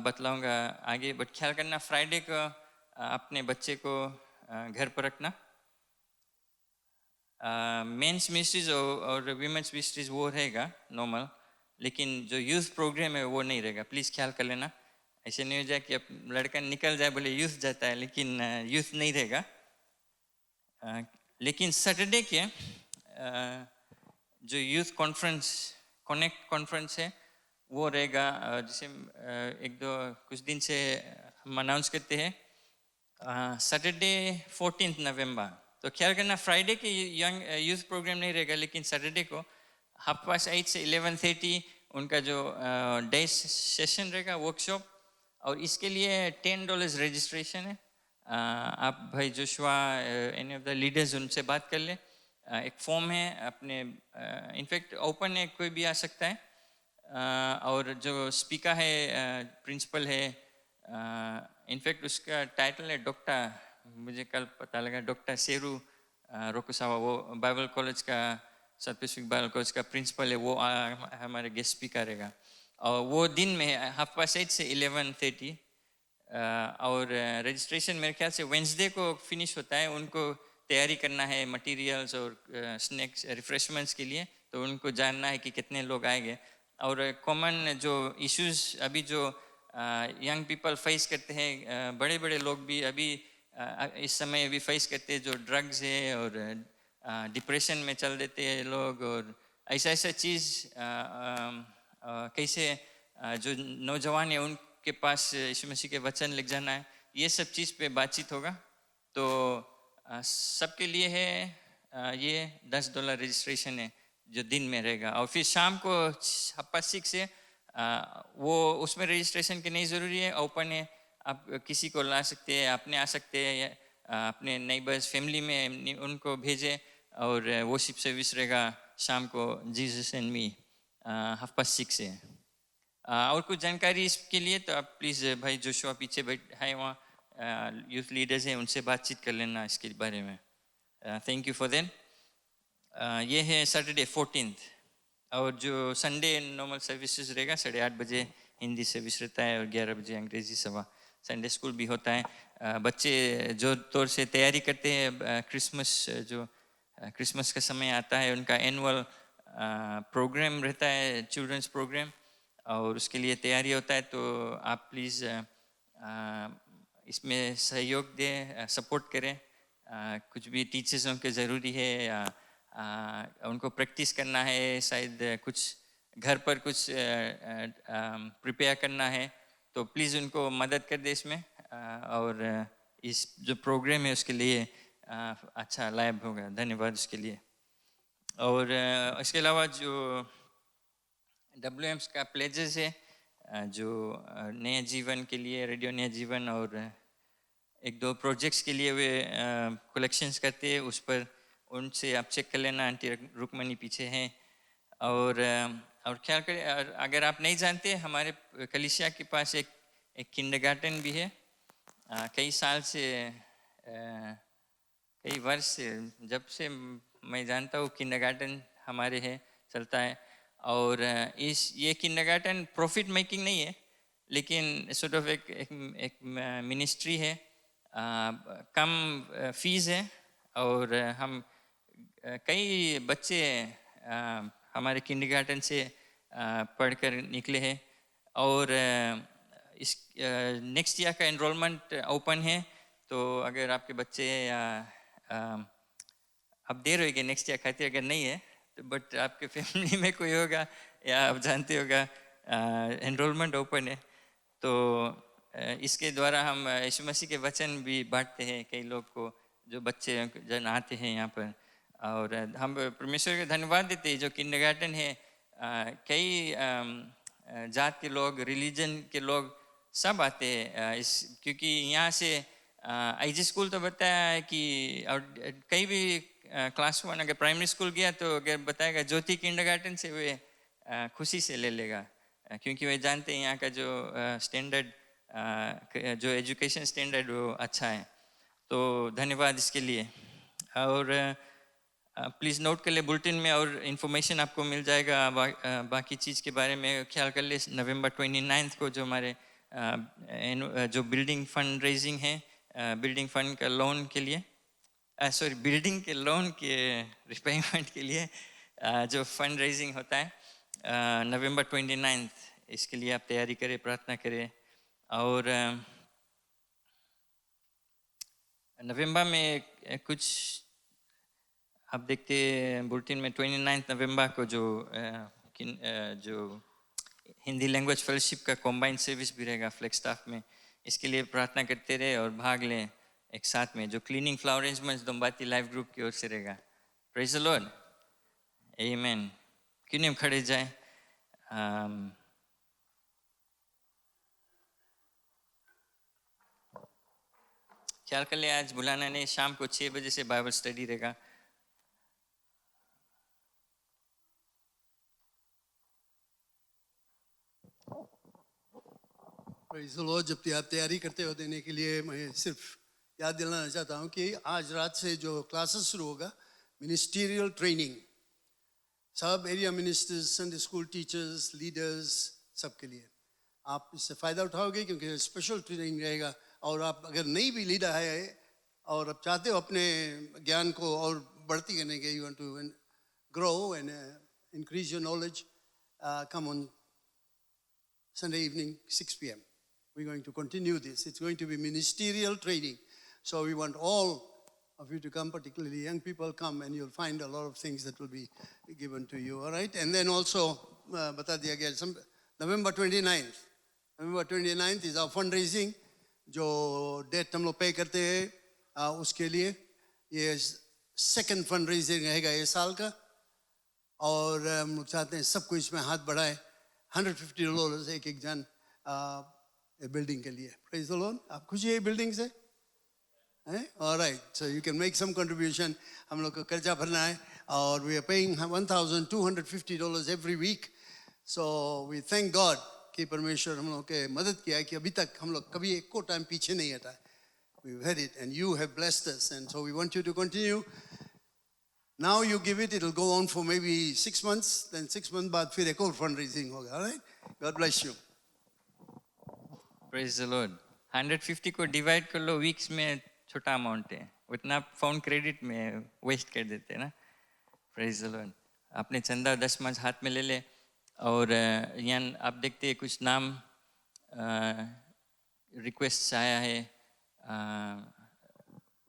बतलाऊंगा आगे, बट ख्याल करना फ्राइडे को अपने बच्चे को घर पर रखना। मेंस मिनिस्ट्रीज और वीमेंस मिनिस्ट्रीज वो रहेगा नॉर्मल, लेकिन जो यूथ प्रोग्राम है वो नहीं रहेगा। प्लीज़ ख्याल कर लेना, ऐसे नहीं हो जाए कि अब लड़का निकल जाए बोले यूथ जाता है, लेकिन यूथ नहीं रहेगा। लेकिन सैटरडे के जो यूथ कॉन्फ्रेंस कनेक्ट कॉन्फ्रेंस है वो रहेगा। जैसे कुछ दिन से हम अनाउंस करते हैं सैटरडे 14 नवंबर। तो ख्याल करना फ्राइडे के यंग यूथ प्रोग्राम नहीं रहेगा, लेकिन सैटरडे को 8:30 से 11:30 उनका जो डे सेशन रहेगा, वर्कशॉप। और इसके लिए $10 रजिस्ट्रेशन है। आप भाई Joshua any of the leaders उनसे बात कर ले। एक फॉर्म है अपने, इनफैक्ट ओपन है, कोई भी आ सकता है। और जो स्पीकर है प्रिंसिपल है, इनफैक्ट उसका टाइटल है डॉक्टर, मुझे कल पता लगा डॉक्टर सेरू रोकुसावा, वो बाइबल कॉलेज का साउथ पैसिफिक बाइबल कॉलेज का प्रिंसिपल है, वो हमारे गेस्ट स्पीकर रहेगा। और वो दिन में 8:30 से 11:30। और रजिस्ट्रेशन मेरे ख्याल से वेंसडे को फिनिश होता है। उनको तैयारी करना है मटेरियल्स और स्नैक्स रिफ्रेशमेंट्स के लिए, तो उनको जानना है कि कितने लोग आएंगे। और कॉमन जो इश्यूज अभी जो यंग पीपल फेस करते हैं, बड़े बड़े लोग भी अभी इस समय भी फेस करते हैं, जो ड्रग्स है और डिप्रेशन में चल देते हैं लोग, और ऐसा चीज़ कैसे जो नौजवान है उनके पास यीशु मसीह के वचन लिख जाना है, ये सब चीज़ पे बातचीत होगा। तो सबके लिए है ये $10 रजिस्ट्रेशन है जो दिन में रहेगा। और फिर शाम को 6:30 से वो उसमें रजिस्ट्रेशन की नहीं ज़रूरी है, ओपन है, आप किसी को ला सकते हैं, अपने आ सकते हैं, अपने नेबर्स फैमिली में उनको भेजें। और वर्शिप सर्विस रहेगा शाम को जीसस एंड मी 6:30 से। और कुछ जानकारी इसके लिए तो आप प्लीज़ भाई जोशुआ पीछे बैठ है, वहाँ यूथ लीडर्स हैं, उनसे बातचीत कर लेना इसके बारे में। Thank you for that. ये है सैटरडे 14। और जो संडे नॉर्मल सर्विसेज रहेगा 8:30 बजे हिंदी सर्विस रहता है और 11 बजे अंग्रेजी सभा। संडे स्कूल भी होता है। बच्चे जो तौर से तैयारी करते हैं, क्रिसमस का समय आता है, उनका एनुअल प्रोग्राम रहता है, चिल्ड्रंस प्रोग्राम, और उसके लिए तैयारी होता है। तो आप प्लीज़ इसमें सहयोग दें, सपोर्ट करें। कुछ भी टीचर्सों के ज़रूरी है, उनको प्रैक्टिस करना है, शायद कुछ घर पर कुछ प्रिपेयर करना है, तो प्लीज़ उनको मदद कर दे इसमें। और इस जो प्रोग्राम है उसके लिए अच्छा लाभ होगा। धन्यवाद उसके लिए। और इसके अलावा जो WMs का प्लेजेस है, जो नए जीवन के लिए, रेडियो नया जीवन, और 1-2 प्रोजेक्ट्स के लिए वे कलेक्शंस करते हैं, उस पर उनसे आप चेक कर लेना। आंटी रुकमणी पीछे हैं। और ख्याल करें, अगर आप नहीं जानते, हमारे कलीसिया के पास एक एक किंडरगार्टन भी है। कई साल से कई वर्ष से, जब से मैं जानता हूँ किंडरगार्टन हमारे है चलता है। और ये किंडरगार्टन प्रॉफिट मेकिंग नहीं है, लेकिन सॉर्ट ऑफ एक मिनिस्ट्री है। कम फीस है और हम कई बच्चे हमारे किंडरगार्टन से पढ़कर निकले हैं। और इस नेक्स्ट ईयर का एनरोलमेंट ओपन है, तो अगर आपके बच्चे आप दे रहे हो कि नेक्स्ट ईयर खातिर अगर नहीं है तो, बट आपके फैमिली में कोई होगा या आप जानते होगा एनरोलमेंट ओपन है, तो इसके द्वारा हम यीशु मसीह के वचन भी बांटते हैं कई लोग को, जो बच्चे जन आते हैं यहाँ पर। और हम परमेश्वर को धन्यवाद देते हैं जो किंडरगार्टन है। कई जात के लोग, रिलीजन के लोग सब आते हैं क्योंकि यहाँ से आईजी स्कूल तो बताया है कि, और कई भी क्लास 1 अगर प्राइमरी स्कूल गया तो अगर बताएगा ज्योति किंडरगार्टन से, वे खुशी से ले लेगा, क्योंकि वे जानते हैं यहाँ का जो स्टैंडर्ड, जो एजुकेशन स्टैंडर्ड वो अच्छा है। तो धन्यवाद इसके लिए। और प्लीज़ नोट कर ले, बुलेटिन में और इन्फॉर्मेशन आपको मिल जाएगा बाकी चीज़ के बारे में। ख्याल कर ले नवंबर 29 को जो हमारे जो बिल्डिंग फंड रेजिंग है, बिल्डिंग फंड का लोन के लिए, सॉरी बिल्डिंग के लोन के रिपेमेंट के लिए जो फंड रेजिंग होता है नवंबर 29, इसके लिए आप तैयारी करें, प्रार्थना करें। और नवंबर में कुछ आप देखते बुलेटिन में 29 नवंबर को जो हिंदी लैंग्वेज फेलोशिप का कॉम्बाइंड सर्विस भी रहेगा फ्लैगस्टाफ में। इसके लिए प्रार्थना करते रहे और भाग लें एक साथ में, जो क्लीनिंग फ्लावर अरेंजमेंट्स दोम्बाती लाइफ ग्रुप की ओर से रहेगा। प्रेज द लॉर्ड, आमीन। क्यों नहीं हम खड़े जाएं। ख्याल कर ले आज बुलाना ने शाम को 6 बजे से बाइबल स्टडी रहेगा। Praise the Lord. जब आप तैयारी करते हो देने के लिए, मैं सिर्फ याद दिलाना चाहता हूँ कि आज रात से जो क्लासेस शुरू होगा, मिनिस्टीरियल ट्रेनिंग, सब area ministers, Sunday school teachers, leaders, सबके लिए आप इससे फ़ायदा उठाओगे, क्योंकि स्पेशल ट्रेनिंग रहेगा। और आप अगर नहीं भी लीडर है और आप चाहते हो अपने ज्ञान को और बढ़ती करने के, you want to grow and increase your knowledge, come on Sunday evening 6 p.m. We're going to continue this. It's going to be ministerial training. So we want all of you to come, particularly young people, come, and you'll find a lot of things that will be given to you, all right? And then also, bata diya gaya, November 29th. November 29th is our fundraising. जो date हम लोग पे करते हैं उसके लिए, ये second fund raising रहेगा ये साल का। और हम लोग चाहते हैं सबको इसमें हाथ बढ़ाए। $150 एक जन बिल्डिंग के लिए। Praise the Lord. आप खुशी है बिल्डिंग से? Alright, so you can make some contribution. हम लोग को कर्जा भरना है और we are paying $1,250 every week. So we thank God कि परमेश्वर हम लोग के मदद किया है कि अभी तक हम लोग कभी एक को टाइम पीछे नहीं हटा। We've had it and you have blessed us, and so we want you to continue. Now you give it, it'll go on for maybe 6 months, then 6 months बाद फिर एक और fundraising होगा, all right? God bless you. Praise the Lord. 150 को divide कर लो weeks में, छोटा amount है, उतना फोन क्रेडिट में वेस्ट कर देते हैं ना। Praise the Lord. आपने चंदा 10 मास हाथ में ले ले। और यहाँ आप देखते हैं कुछ नाम रिक्वेस्ट आया है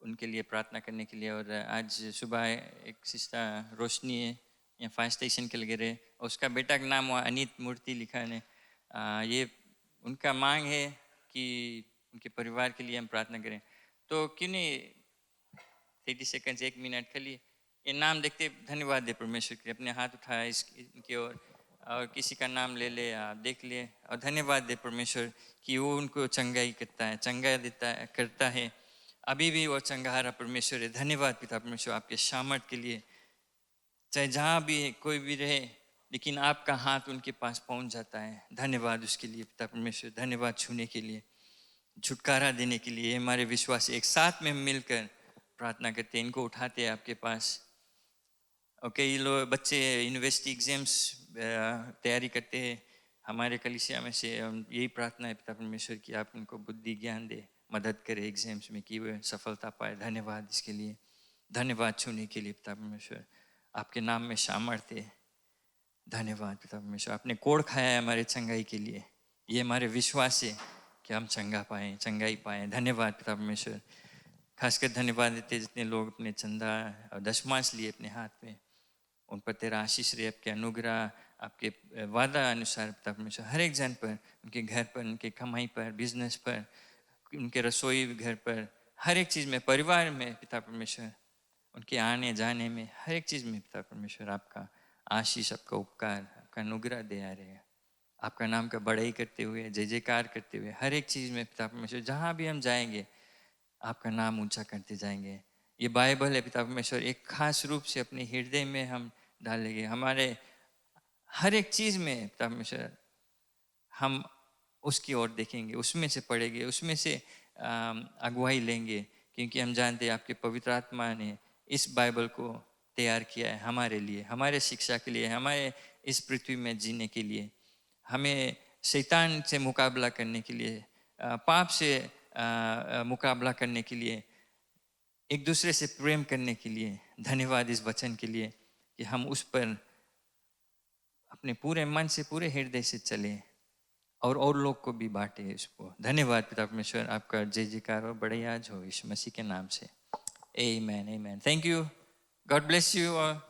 उनके लिए प्रार्थना करने के लिए। और आज सुबह एक सिस्टर रोशनी है यहाँ फायर स्टेशन के लगे रहे, उसका बेटा का नाम वहाँ अनित मूर्ति लिखा है। ये उनका मांग है कि उनके परिवार के लिए हम प्रार्थना करें। तो क्यों नहीं 30 सेकंड, 1 मिनट के लिए ये नाम देखते धन्यवाद दे परमेश्वर के। अपने हाथ उठाया इनके और किसी का नाम ले ले, देख ले और धन्यवाद दे परमेश्वर कि वो उनको चंगाई करता है, चंगाई देता है, करता है। अभी भी वो चंगाहारा परमेश्वर है। धन्यवाद पिता परमेश्वर आपके सामर्थ के लिए। चाहे जहाँ भी कोई भी रहे, लेकिन आपका हाथ उनके पास पहुंच जाता है। धन्यवाद उसके लिए पिता परमेश्वर, धन्यवाद छूने के लिए, छुटकारा देने के लिए। हमारे विश्वास एक साथ में मिलकर प्रार्थना करते हैं, इनको उठाते हैं आपके पास। ओके, ये लोग बच्चे यूनिवर्सिटी एग्जाम्स तैयारी करते हैं हमारे कलीसिया में से, यही प्रार्थना है पिता परमेश्वर की आप उनको बुद्धि ज्ञान दे, मदद करे एग्जाम्स में कि वे सफलता पाए। धन्यवाद इसके लिए, धन्यवाद छूने के लिए पिता परमेश्वर, आपके नाम में सामर्थ्य है। धन्यवाद पिता परमेश्वर, आपने कोड़ खाया है हमारे चंगाई के लिए, ये हमारे विश्वास है कि हम चंगाई पाएँ। धन्यवाद पिता परमेश्वर। खासकर धन्यवाद देते जितने लोग अपने चंदा और दशमांश लिए अपने हाथ में, उन पर तेरा आशीष रहे, आपके अनुग्रह, आपके वादा अनुसार पिता परमेश्वर हर एक जन पर, उनके घर पर, उनके कमाई पर, बिजनेस पर, उनके रसोई घर पर, हर एक चीज़ में, परिवार में पिता परमेश्वर, उनके आने जाने में, हर एक चीज़ में पिता परमेश्वर आपका आशीष, आपका उपकार, आपका अनुग्रह दे आ रहे हैं। आपका नाम का बड़ाई करते हुए, जय जयकार करते हुए, हर एक चीज़ में पिता परमेश्वर जहाँ भी हम जाएंगे आपका नाम ऊंचा करते जाएंगे। ये बाइबल है पिता परमेश्वर, एक खास रूप से अपने हृदय में हम डालेंगे। हमारे हर एक चीज़ में पिता परमेश्वर हम उसकी ओर देखेंगे, उसमें से पढ़ेंगे, उसमें से अगुवाई लेंगे, क्योंकि हम जानते हैं आपके पवित्र आत्मा ने इस बाइबल को तैयार किया है हमारे लिए, हमारे शिक्षा के लिए, हमारे इस पृथ्वी में जीने के लिए, हमें शैतान से मुकाबला करने के लिए, पाप से मुकाबला करने के लिए, एक दूसरे से प्रेम करने के लिए। धन्यवाद इस वचन के लिए कि हम उस पर अपने पूरे मन से, पूरे हृदय से चले और लोग को भी बांटे इसको। धन्यवाद पिता परमेश्वर, आपका जय जयकार और बड़ाई हो यीशु मसीह के नाम से। Amen, amen. Thank you, God bless you all,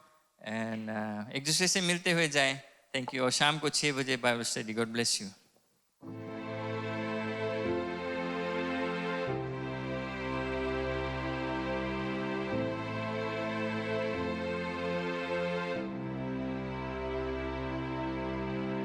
and एक दूसरे से मिलते हुए जाएं। Thank you. और शाम को 6 बजे Bible study. God bless you.